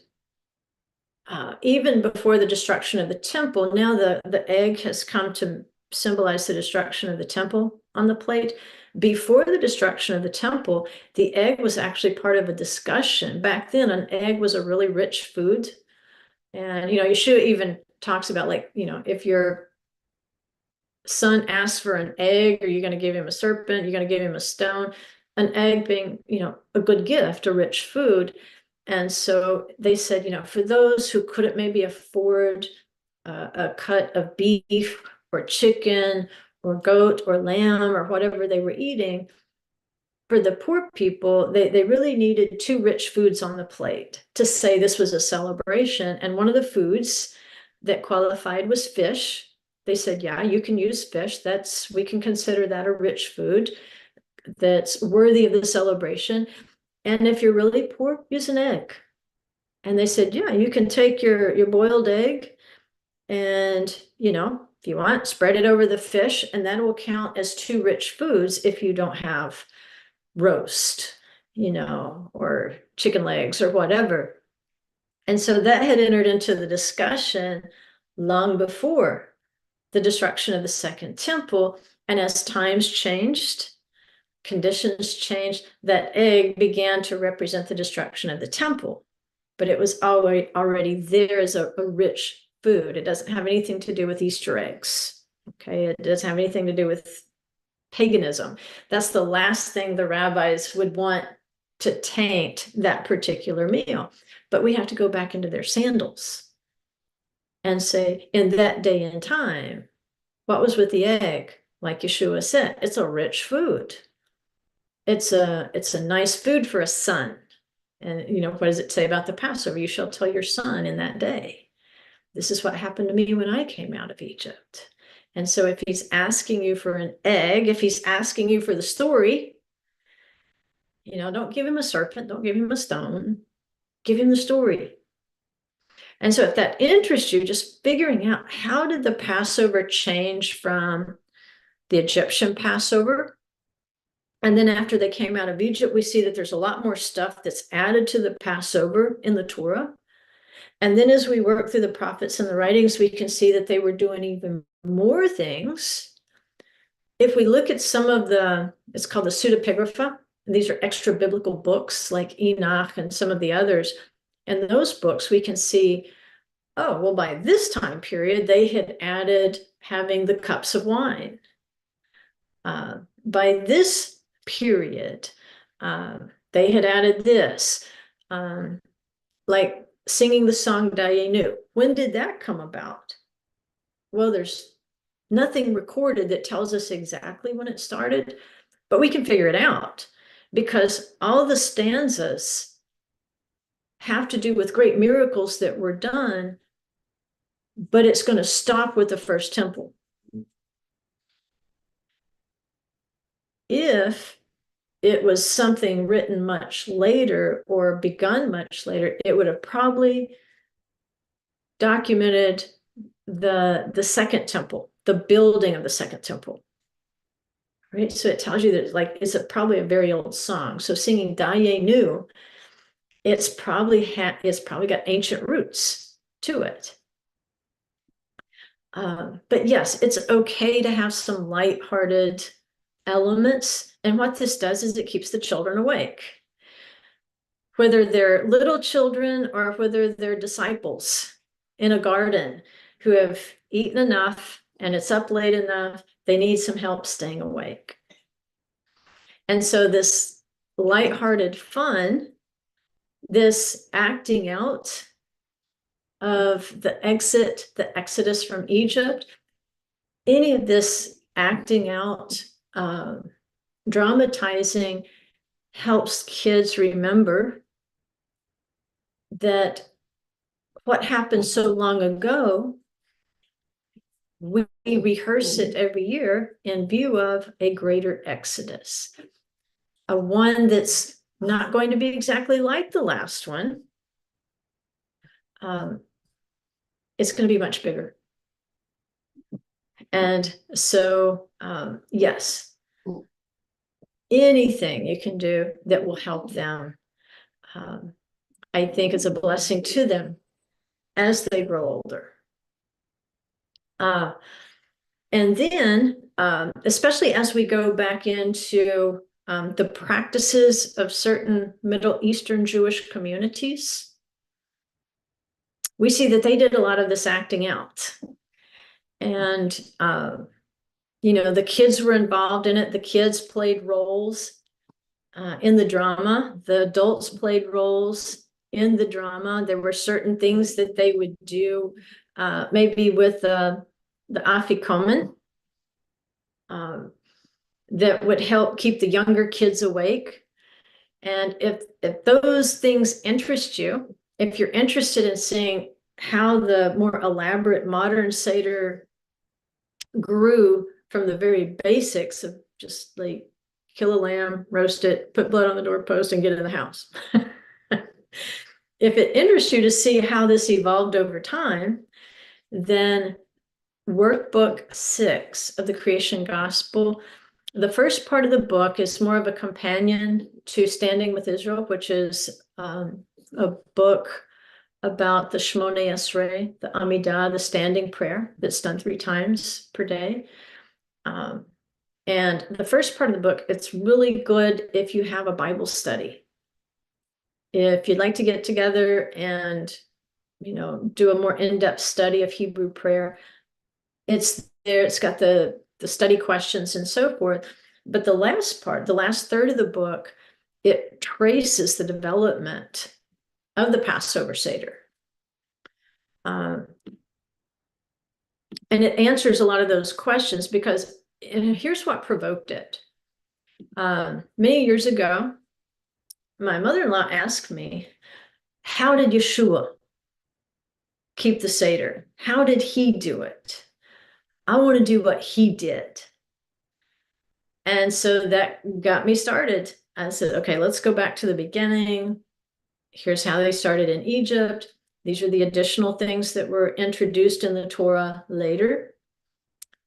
even before the destruction of the temple, now the egg has come to symbolize the destruction of the temple on the plate. Before the destruction of the temple, the egg was actually part of a discussion. Back then, an egg was a really rich food. And, Yeshua even talks about, if your son asks for an egg, are you going to give him a serpent? You're going to give him a stone? An egg being, a good gift, a rich food. And so they said, for those who couldn't maybe afford a cut of beef or chicken or goat or lamb or whatever they were eating, for the poor people, they really needed 2 rich foods on the plate to say this was a celebration. And one of the foods that qualified was fish. They said, yeah, you can use fish. We can consider that a rich food that's worthy of the celebration. And if you're really poor, use an egg. And they said, yeah, you can take your boiled egg and, if you want, spread it over the fish, and that will count as 2 rich foods if you don't have roast, or chicken legs or whatever. And so that had entered into the discussion long before the destruction of the Second Temple. And as times changed, conditions changed, that egg began to represent the destruction of the temple. But it was already there as a rich food. It doesn't have anything to do with Easter eggs. Okay, it doesn't have anything to do with paganism. That's the last thing the rabbis would want to taint that particular meal. But we have to go back into their sandals and say, in that day and time, what was with the egg? Like Yeshua said, it's a rich food. It's a nice food for a son. And what does it say about the Passover? You shall tell your son in that day. This is what happened to me when I came out of Egypt. And so if he's asking you for an egg, if he's asking you for the story, don't give him a serpent, don't give him a stone, give him the story. And so if that interests you, just figuring out, how did the Passover change from the Egyptian Passover? And then after they came out of Egypt, we see that there's a lot more stuff that's added to the Passover in the Torah. And then as we work through the prophets and the writings, we can see that they were doing even more things. If we look at some of it's called the pseudepigrapha. These are extra biblical books like Enoch and some of the others. And those books, we can see, oh, well, by this time period, they had added having the cups of wine. By this period, they had added this, like singing the song Dayenu. When did that come about? Well, there's nothing recorded that tells us exactly when it started, but we can figure it out because all the stanzas have to do with great miracles that were done, but it's going to stop with the first temple. If it was something written much later or begun much later, it would have probably documented the second temple, the building of the second temple. Right? So it tells you that it's probably a very old song. So singing Dayenu, it's probably got ancient roots to it. But yes, it's okay to have some lighthearted elements. And what this does is it keeps the children awake. Whether they're little children or whether they're disciples in a garden who have eaten enough and it's up late enough, they need some help staying awake. And so this lighthearted fun, this acting out of the exodus from Egypt, any of this acting out, dramatizing helps kids remember that what happened so long ago, we rehearse it every year in view of a greater exodus, a one that's not going to be exactly like the last one. It's going to be much bigger. And so, yes, anything you can do that will help them, I think is a blessing to them as they grow older. And then, especially as we go back into the practices of certain Middle Eastern Jewish communities, we see that they did a lot of this acting out. And, the kids were involved in it. The kids played roles in the drama. The adults played roles in the drama. There were certain things that they would do, maybe with the afikomen, that would help keep the younger kids awake. And if those things interest you, if you're interested in seeing how the more elaborate modern Seder grew from the very basics of just like kill a lamb, roast it, put blood on the doorpost, and get in the house. If it interests you to see how this evolved over time, then workbook 6 of the Creation Gospel, the first part of the book is more of a companion to Standing with Israel, which is a book about the Shmoneh Esrei, the Amidah, the standing prayer that's done 3 times per day. And the first part of the book, it's really good if you have a Bible study. If you'd like to get together and do a more in-depth study of Hebrew prayer. It's there, it's got the study questions and so forth. But the last part, the last third of the book, it traces the development of the Passover Seder. And it answers a lot of those questions because, and here's what provoked it. Many years ago, my mother-in-law asked me, how did Yeshua keep the Seder? How did he do it? I want to do what he did. And so that got me started. I said, okay, let's go back to the beginning. Here's how they started in Egypt. These are the additional things that were introduced in the Torah later.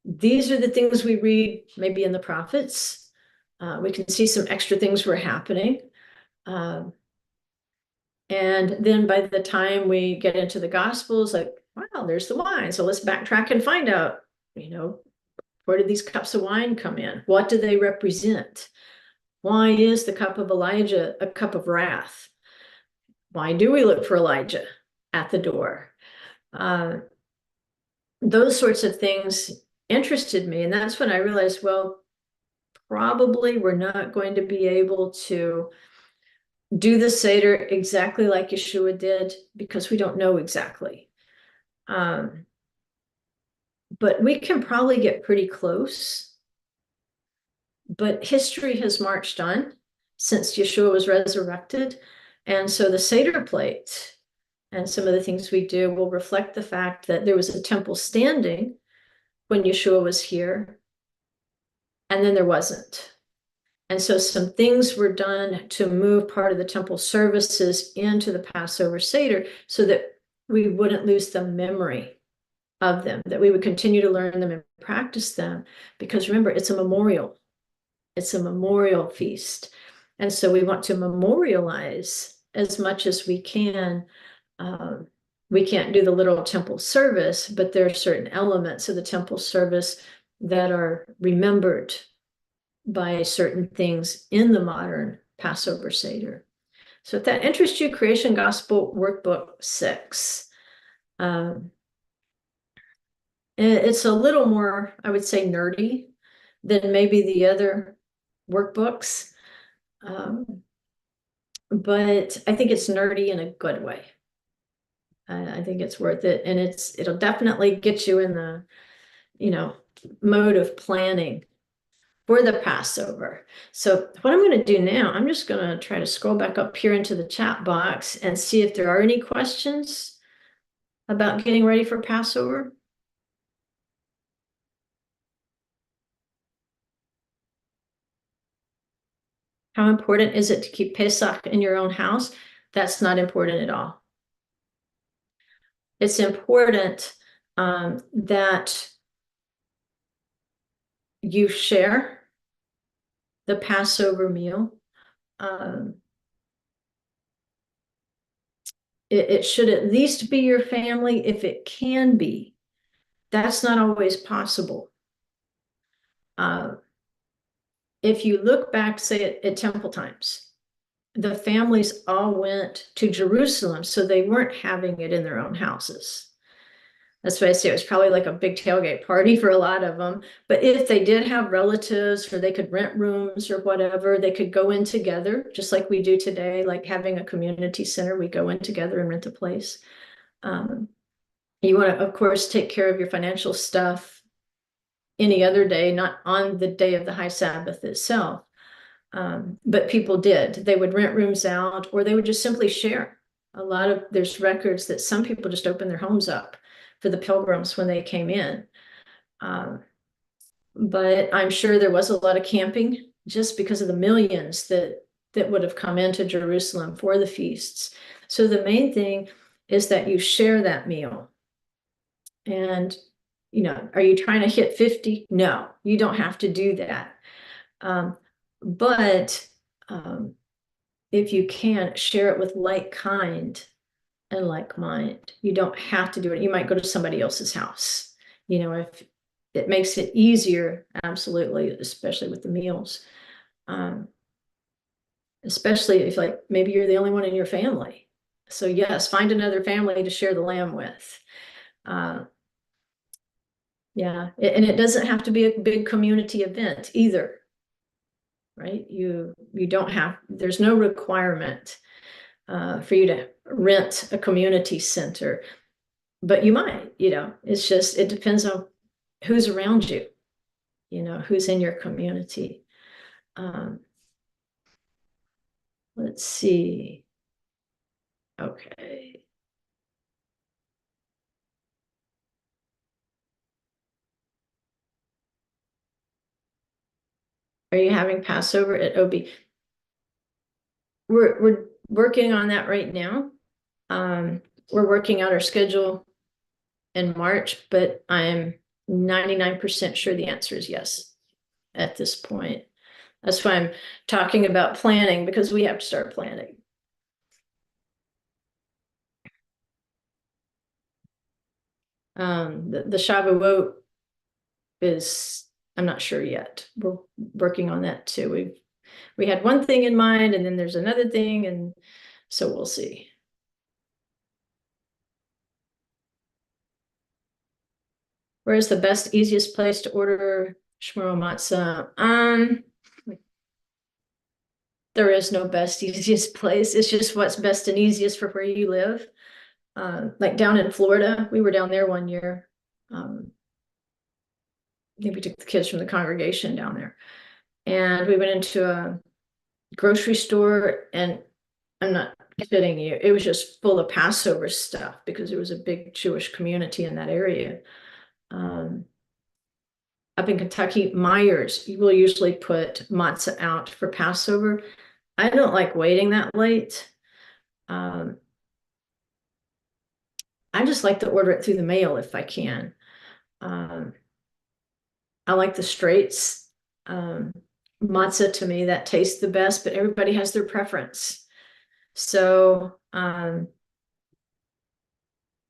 These are the things we read maybe in the prophets. We can see some extra things were happening. And then by the time we get into the Gospels, like, wow, there's the wine. So let's backtrack and find out, where did these cups of wine come in? What do they represent? Why is the cup of Elijah a cup of wrath? Why do we look for Elijah at the door? Those sorts of things interested me. And that's when I realized, well, probably we're not going to be able to do the Seder exactly like Yeshua did because we don't know exactly. But we can probably get pretty close. But history has marched on since Yeshua was resurrected. And so the Seder plate and some of the things we do will reflect the fact that there was a temple standing when Yeshua was here, and then there wasn't. And so some things were done to move part of the temple services into the Passover Seder so that we wouldn't lose the memory of them, that we would continue to learn them and practice them. Because remember, it's a memorial. It's a memorial feast. And so we want to memorialize as much as we can. We can't do the literal temple service, but there are certain elements of the temple service that are remembered by certain things in the modern Passover Seder. So if that interests you, Creation Gospel Workbook 6. It's a little more, I would say, nerdy than maybe the other workbooks. But I think it's nerdy in a good way. I think it's worth it. And it'll definitely get you in the, mode of planning for the Passover. So what I'm going to do now, I'm just going to try to scroll back up here into the chat box and see if there are any questions about getting ready for Passover. How important is it to keep Pesach in your own house? That's not important at all. It's important that you share the Passover meal. It should at least be your family if it can be. That's not always possible. If you look back, say at temple times, the families all went to Jerusalem, so they weren't having it in their own houses. That's why I say it was probably like a big tailgate party for a lot of them. But if they did have relatives or they could rent rooms or whatever, they could go in together, just like we do today, like having a community center, we go in together and rent a place. You want to, of course, take care of your financial stuff any other day, not on the day of the high Sabbath itself. But people did. They would rent rooms out, or they would just simply share. There's records that some people just opened their homes up for the pilgrims when they came in. But I'm sure there was a lot of camping just because of the millions that would have come into Jerusalem for the feasts. So the main thing is that you share that meal. And, are you trying to hit 50? No, you don't have to do that. But if you can, share it with like kind and like mind. You don't have to do it. You might go to somebody else's house. If it makes it easier, absolutely, especially with the meals. Especially if maybe you're the only one in your family. So yes, find another family to share the lamb with. Yeah, and it doesn't have to be a big community event either, right? You don't have, there's no requirement for you to rent a community center, but you might, it's just, it depends on who's around you, who's in your community. Let's see. Okay. Are you having Passover at OB? We're working on that right now. We're working out our schedule in March, but I'm 99% sure the answer is yes at this point. That's why I'm talking about planning, because we have to start planning. The Shavuot is, I'm not sure yet. We're working on that too. We had one thing in mind, and then there's another thing, and so we'll see. Where's the best, easiest place to order shmuro matzah? There is no best, easiest place. It's just what's best and easiest for where you live. Like down in Florida, we were down there one year. I think we took the kids from the congregation down there, and we went into a grocery store, and I'm not kidding you, it was just full of Passover stuff because there was a big Jewish community in that area. Up in Kentucky, Myers, you will usually put matzah out for Passover. I don't like waiting that late. I just like to order it through the mail if I can. I like the straights. Matzah, to me, that tastes the best, but everybody has their preference. So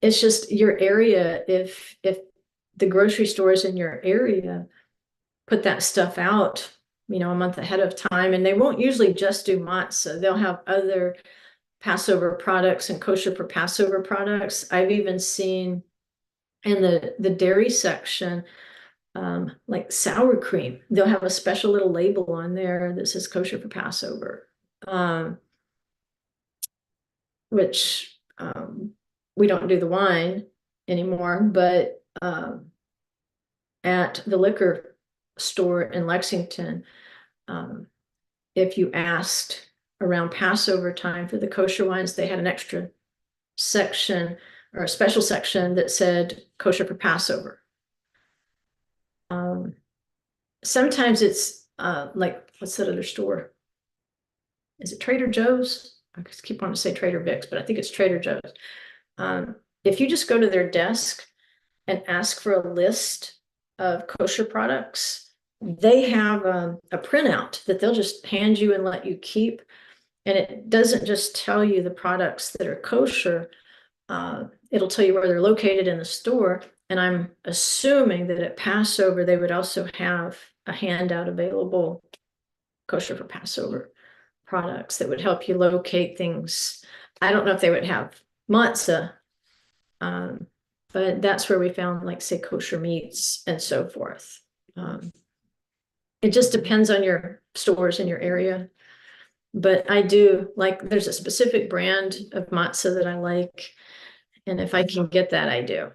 it's just your area. If the grocery stores in your area put that stuff out, a month ahead of time, and they won't usually just do matzah. They'll have other Passover products and kosher for Passover products. I've even seen in the dairy section, like sour cream. They'll have a special little label on there that says kosher for Passover, which we don't do the wine anymore, but at the liquor store in Lexington, if you asked around Passover time for the kosher wines, they had an extra section or a special section that said kosher for Passover. Sometimes it's like, what's that other store? Is it Trader Joe's? I just keep wanting to say Trader Vic's, but I think it's Trader Joe's. If you just go to their desk and ask for a list of kosher products, they have a printout that they'll just hand you and let you keep. And it doesn't just tell you the products that are kosher. It'll tell you where they're located in the store. And I'm assuming that at Passover, they would also have a handout available, kosher for Passover products, that would help you locate things. I don't know if they would have matzah, but that's where we found, like, say, kosher meats and so forth. It just depends on your stores in your area. But I do like, there's a specific brand of matzah that I like. And if I can get that, I do.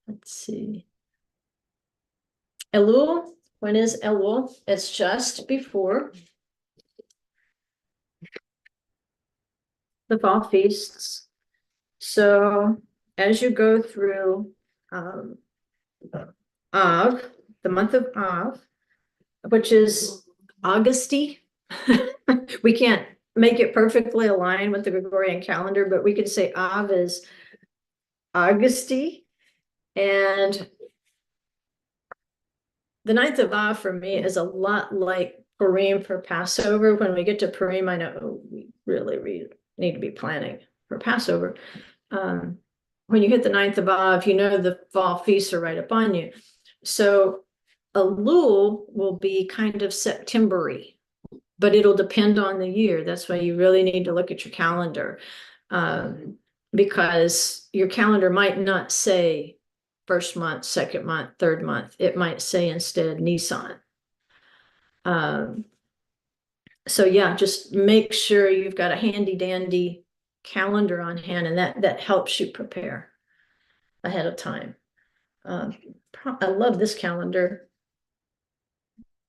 Let's see. Elul, when is Elul? It's just before the fall feasts. So as you go through Av, the month of Av, which is Augusty. We can't make it perfectly align with the Gregorian calendar, but we could say Av is Augusty. And the 9th of Av for me is a lot like Purim for Passover. When we get to Purim, I know we really need to be planning for Passover. When you hit the 9th of Av, the fall feasts are right up on you. So Elul will be kind of September-y. but it'll depend on the year. That's why you really need to look at your calendar. Because your calendar might not say first month, second month, third month. It might say instead Nissan. So yeah, just make sure you've got a handy dandy calendar on hand, and that helps you prepare ahead of time. I love this calendar,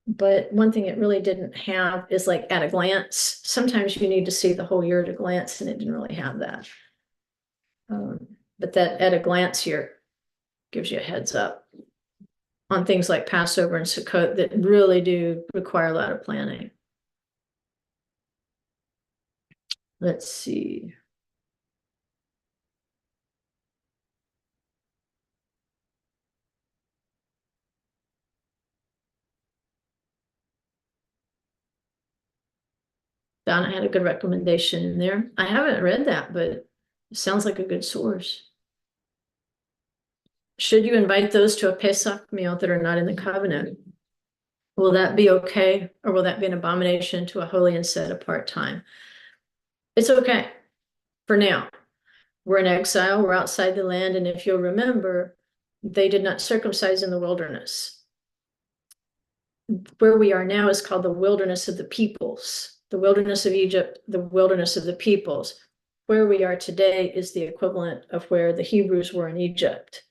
but one thing it really didn't have is like at a glance. Sometimes you need to see the whole year at a glance, and it didn't really have that. But that at a glance here gives you a heads up on things like Passover and Sukkot that really do require a lot of planning. Let's see. Donna had a good recommendation in there. I haven't read that, but it sounds like a good source. Should you invite those to a Pesach meal that are not in the covenant? Will that be okay? Or will that be an abomination to a holy and set apart time? It's okay for now. We're in exile, we're outside the land, and if you'll remember, they did not circumcise in the wilderness. Where we are now is called the wilderness of the peoples, the wilderness of Egypt, the wilderness of the peoples. Where we are today is the equivalent of where the Hebrews were in Egypt.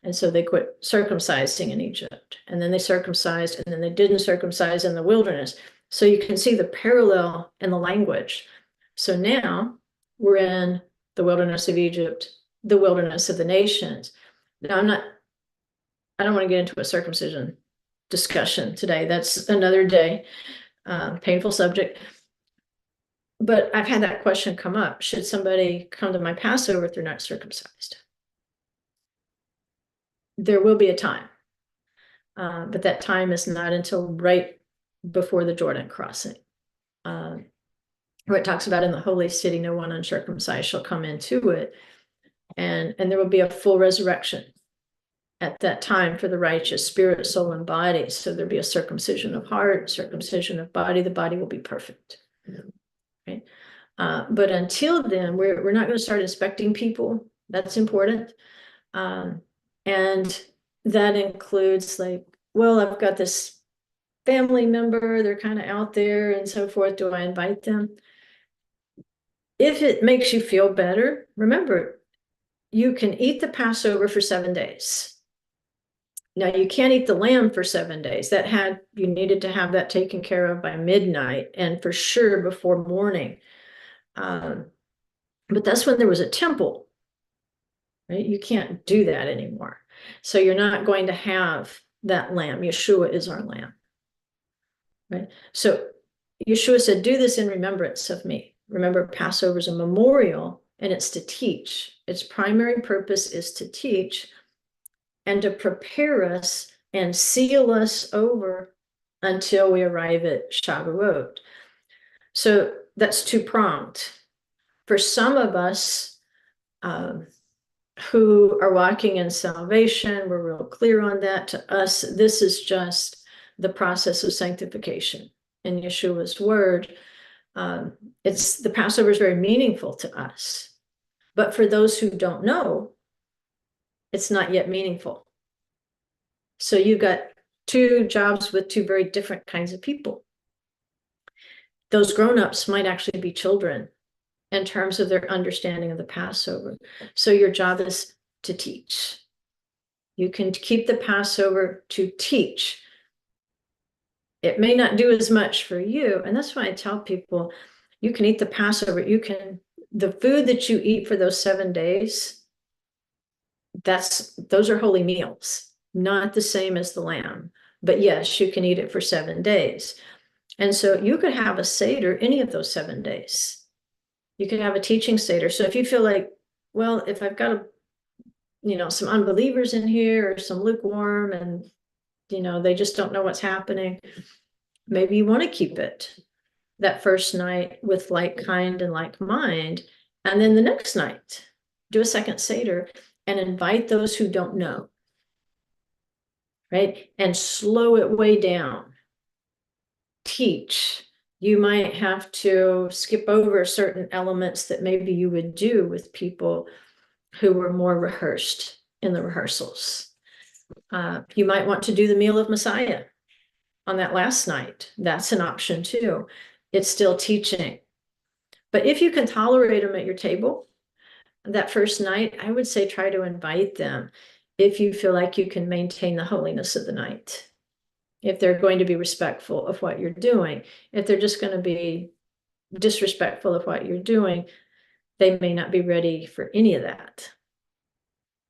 And so they quit circumcising in Egypt, and then they circumcised, and then they didn't circumcise in the wilderness. So you can see the parallel in the language. So now we're in the wilderness of Egypt, the wilderness of the nations. Now I don't want to get into a circumcision discussion today. That's another day, painful subject. But I've had that question come up. Should somebody come to my Passover if they're not circumcised? There will be a time, but that time is not until right before the Jordan crossing. Where it talks about in the holy city, no one uncircumcised shall come into it. And there will be a full resurrection at that time for the righteous, spirit, soul, and body. So there'll be a circumcision of heart, circumcision of body. The body will be perfect. Right? But until then, we're not going to start inspecting people. That's important. And that includes like, well, I've got this family member, they're kind of out there and so forth. Do I invite them? If it makes you feel better, remember, you can eat the Passover for 7 days. Now you can't eat the lamb for 7 days. You needed to have that taken care of by midnight and for sure before morning. But that's when there was a temple. Right? You can't do that anymore. So you're not going to have that lamb. Yeshua is our lamb. Right? So Yeshua said, do this in remembrance of me. Remember, Passover is a memorial and it's to teach. Its primary purpose is to teach and to prepare us and seal us over until we arrive at Shavuot. So that's two-pronged. For some of us, who are walking in salvation, we're real clear on that. To us, this is just the process of sanctification in Yeshua's word. The Passover is very meaningful to us. But for those who don't know, it's not yet meaningful. So you've got two jobs with two very different kinds of people. Those grown-ups might actually be children in terms of their understanding of the Passover. So your job is to teach. You can keep the Passover to teach. It may not do as much for you. And that's why I tell people, you can eat the Passover. The food that you eat for those 7 days, those are holy meals, not the same as the lamb. But yes, you can eat it for 7 days. And so you could have a Seder any of those 7 days. You could have a teaching Seder. So if you feel like, well, if I've got some unbelievers in here or some lukewarm and, they just don't know what's happening, maybe you want to keep it that first night with like kind and like mind. And then the next night, do a second Seder and invite those who don't know, right? And slow it way down. Teach. You might have to skip over certain elements that maybe you would do with people who were more rehearsed in the rehearsals. You might want to do the meal of Messiah on that last night. That's an option too. It's still teaching. But if you can tolerate them at your table that first night, I would say try to invite them if you feel like you can maintain the holiness of the night. If they're going to be respectful of what you're doing. If they're just going to be disrespectful of what you're doing, they may not be ready for any of that.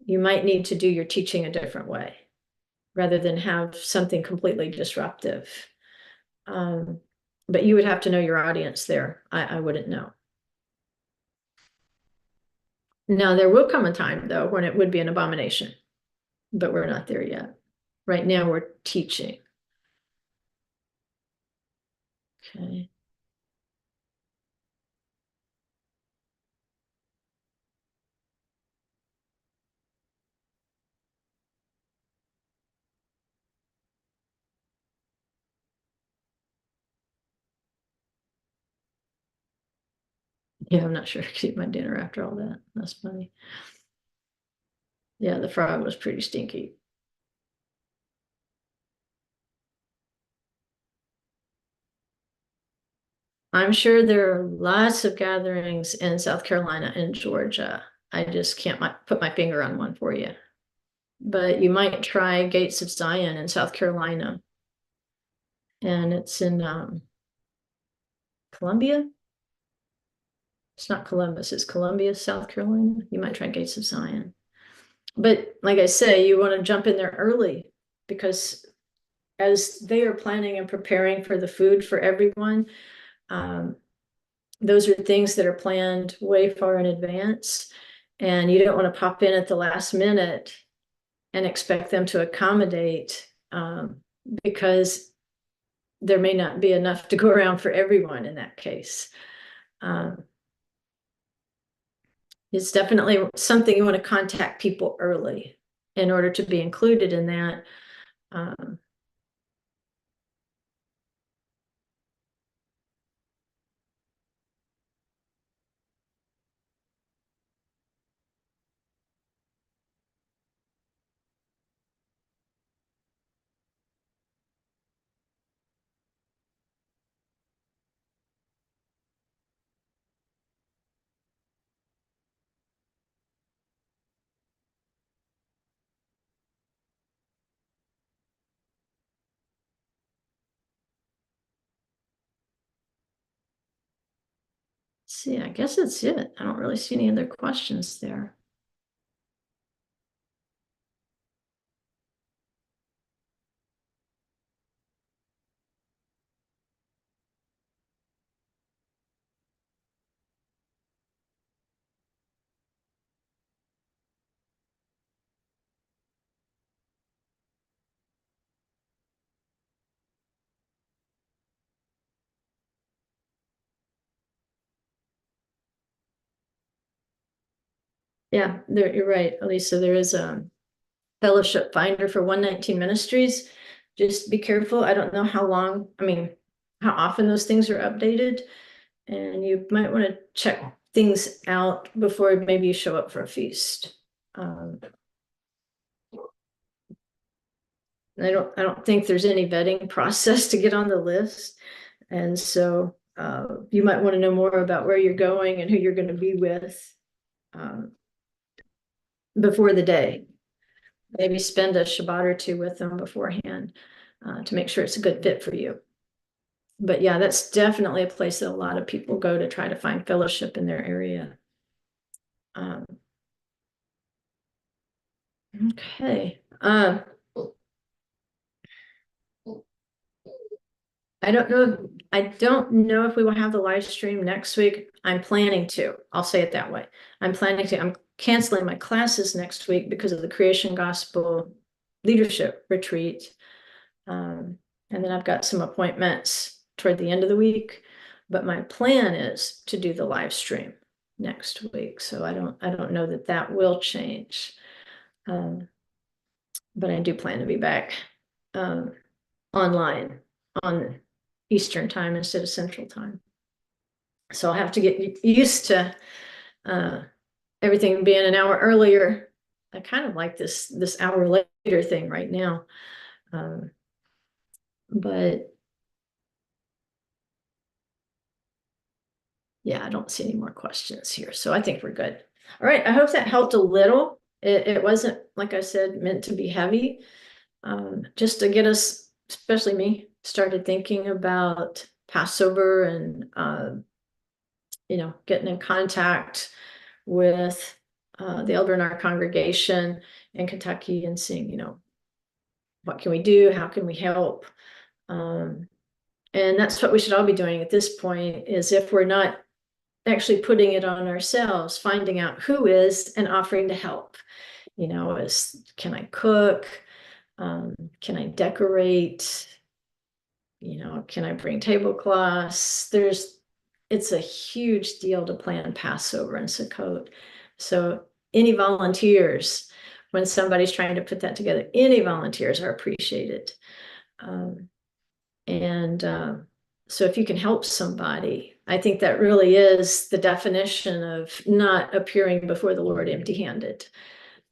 You might need to do your teaching a different way rather than have something completely disruptive. But you would have to know your audience there. I wouldn't know. Now, there will come a time, though, when it would be an abomination, but we're not there yet. Right now, we're teaching. Okay. Yeah, I'm not sure I could eat my dinner after all that. That's funny. Yeah, the frog was pretty stinky. I'm sure there are lots of gatherings in South Carolina and Georgia. I just can't put my finger on one for you. But you might try Gates of Zion in South Carolina. And it's in Columbia. It's not Columbus, it's Columbia, South Carolina. You might try Gates of Zion. But like I say, you want to jump in there early because as they are planning and preparing for the food for everyone, those are things that are planned way far in advance. And you don't want to pop in at the last minute and expect them to accommodate because there may not be enough to go around for everyone in that case. It's definitely something you want to contact people early in order to be included in that. See, I guess that's it. I don't really see any other questions there. Yeah, you're right, Elisa. There is a fellowship finder for 119 Ministries. Just be careful. I don't know how long, I mean, how often those things are updated. And you might want to check things out before maybe you show up for a feast. I don't think there's any vetting process to get on the list. And so you might want to know more about where you're going and who you're going to be with before the day. Maybe spend a Shabbat or two with them beforehand to make sure it's a good fit for you. But yeah, that's definitely a place that a lot of people go to try to find fellowship in their area. Okay. I don't know if we will have the live stream next week. I'm planning to. I'll say it that way. I'm canceling my classes next week because of the Creation Gospel Leadership Retreat. And then I've got some appointments toward the end of the week. But my plan is to do the live stream next week. So I don't know that will change. But I do plan to be back online on Eastern time instead of Central time. So I'll have to get used to everything being an hour earlier. I kind of like this hour later thing right now. But yeah, I don't see any more questions here. So I think we're good. All right. I hope that helped a little. It wasn't, like I said, meant to be heavy. Just to get us, especially me, started thinking about Passover and getting in contact with the elder in our congregation in Kentucky and seeing, what can we do? How can we help? And that's what we should all be doing at this point, is if we're not actually putting it on ourselves, finding out who is and offering to help. Can I cook? Can I decorate? Can I bring tablecloths? It's a huge deal to plan Passover and Sukkot. So any volunteers, when somebody's trying to put that together, any volunteers are appreciated. So if you can help somebody, I think that really is the definition of not appearing before the Lord empty-handed,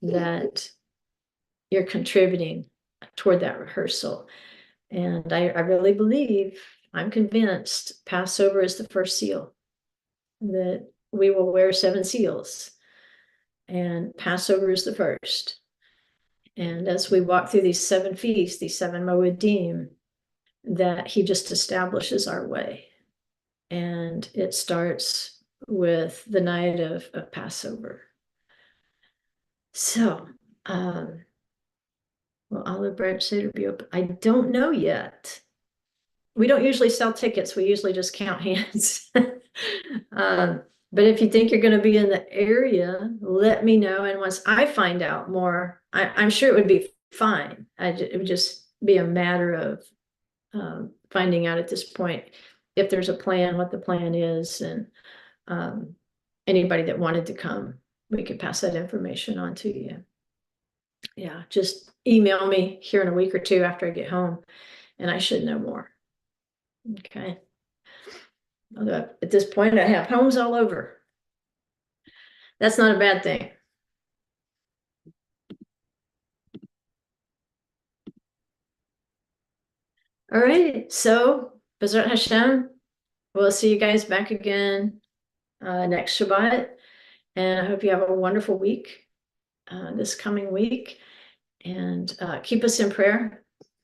that you're contributing toward that rehearsal. And I really believe, I'm convinced, Passover is the first seal, that we will wear 7 seals, and Passover is the first. And as we walk through these 7 feasts, these 7 Moedim, that he just establishes our way. And it starts with the night of Passover. So, will Olive Branch Seder be open? I don't know yet. We don't usually sell tickets. We usually just count hands. But if you think you're going to be in the area, let me know. And once I find out more, I'm sure it would be fine. It would just be a matter of finding out at this point if there's a plan, what the plan is, and anybody that wanted to come, we could pass that information on to you. Yeah, just email me here in a week or two after I get home, and I should know more. Okay. Although at this point, I have homes all over. That's not a bad thing. All right. So, B'ezrat Hashem, we'll see you guys back again next Shabbat. And I hope you have a wonderful week this coming week. And keep us in prayer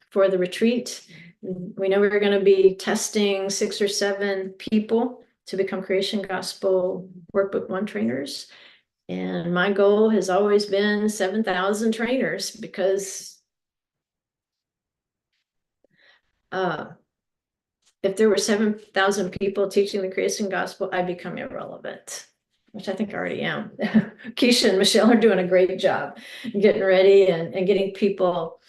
for the retreat. We know we're going to be testing 6 or 7 people to become Creation Gospel Workbook 1 trainers. And my goal has always been 7,000 trainers, because if there were 7,000 people teaching the Creation Gospel, I'd become irrelevant, which I think I already am. Keisha and Michelle are doing a great job getting ready and getting people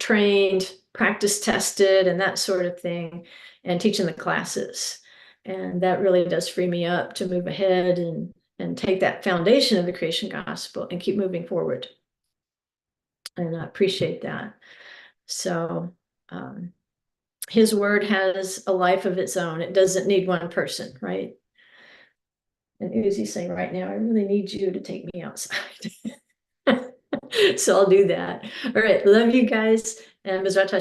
trained, practice tested, and that sort of thing, and teaching the classes. And that really does free me up to move ahead and take that foundation of the Creation Gospel and keep moving forward. And I appreciate that. So his word has a life of its own. It doesn't need one person, right? And Uzi's saying right now, I really need you to take me outside. So I'll do that. All right. Love you guys. And B'ezrat Hashem.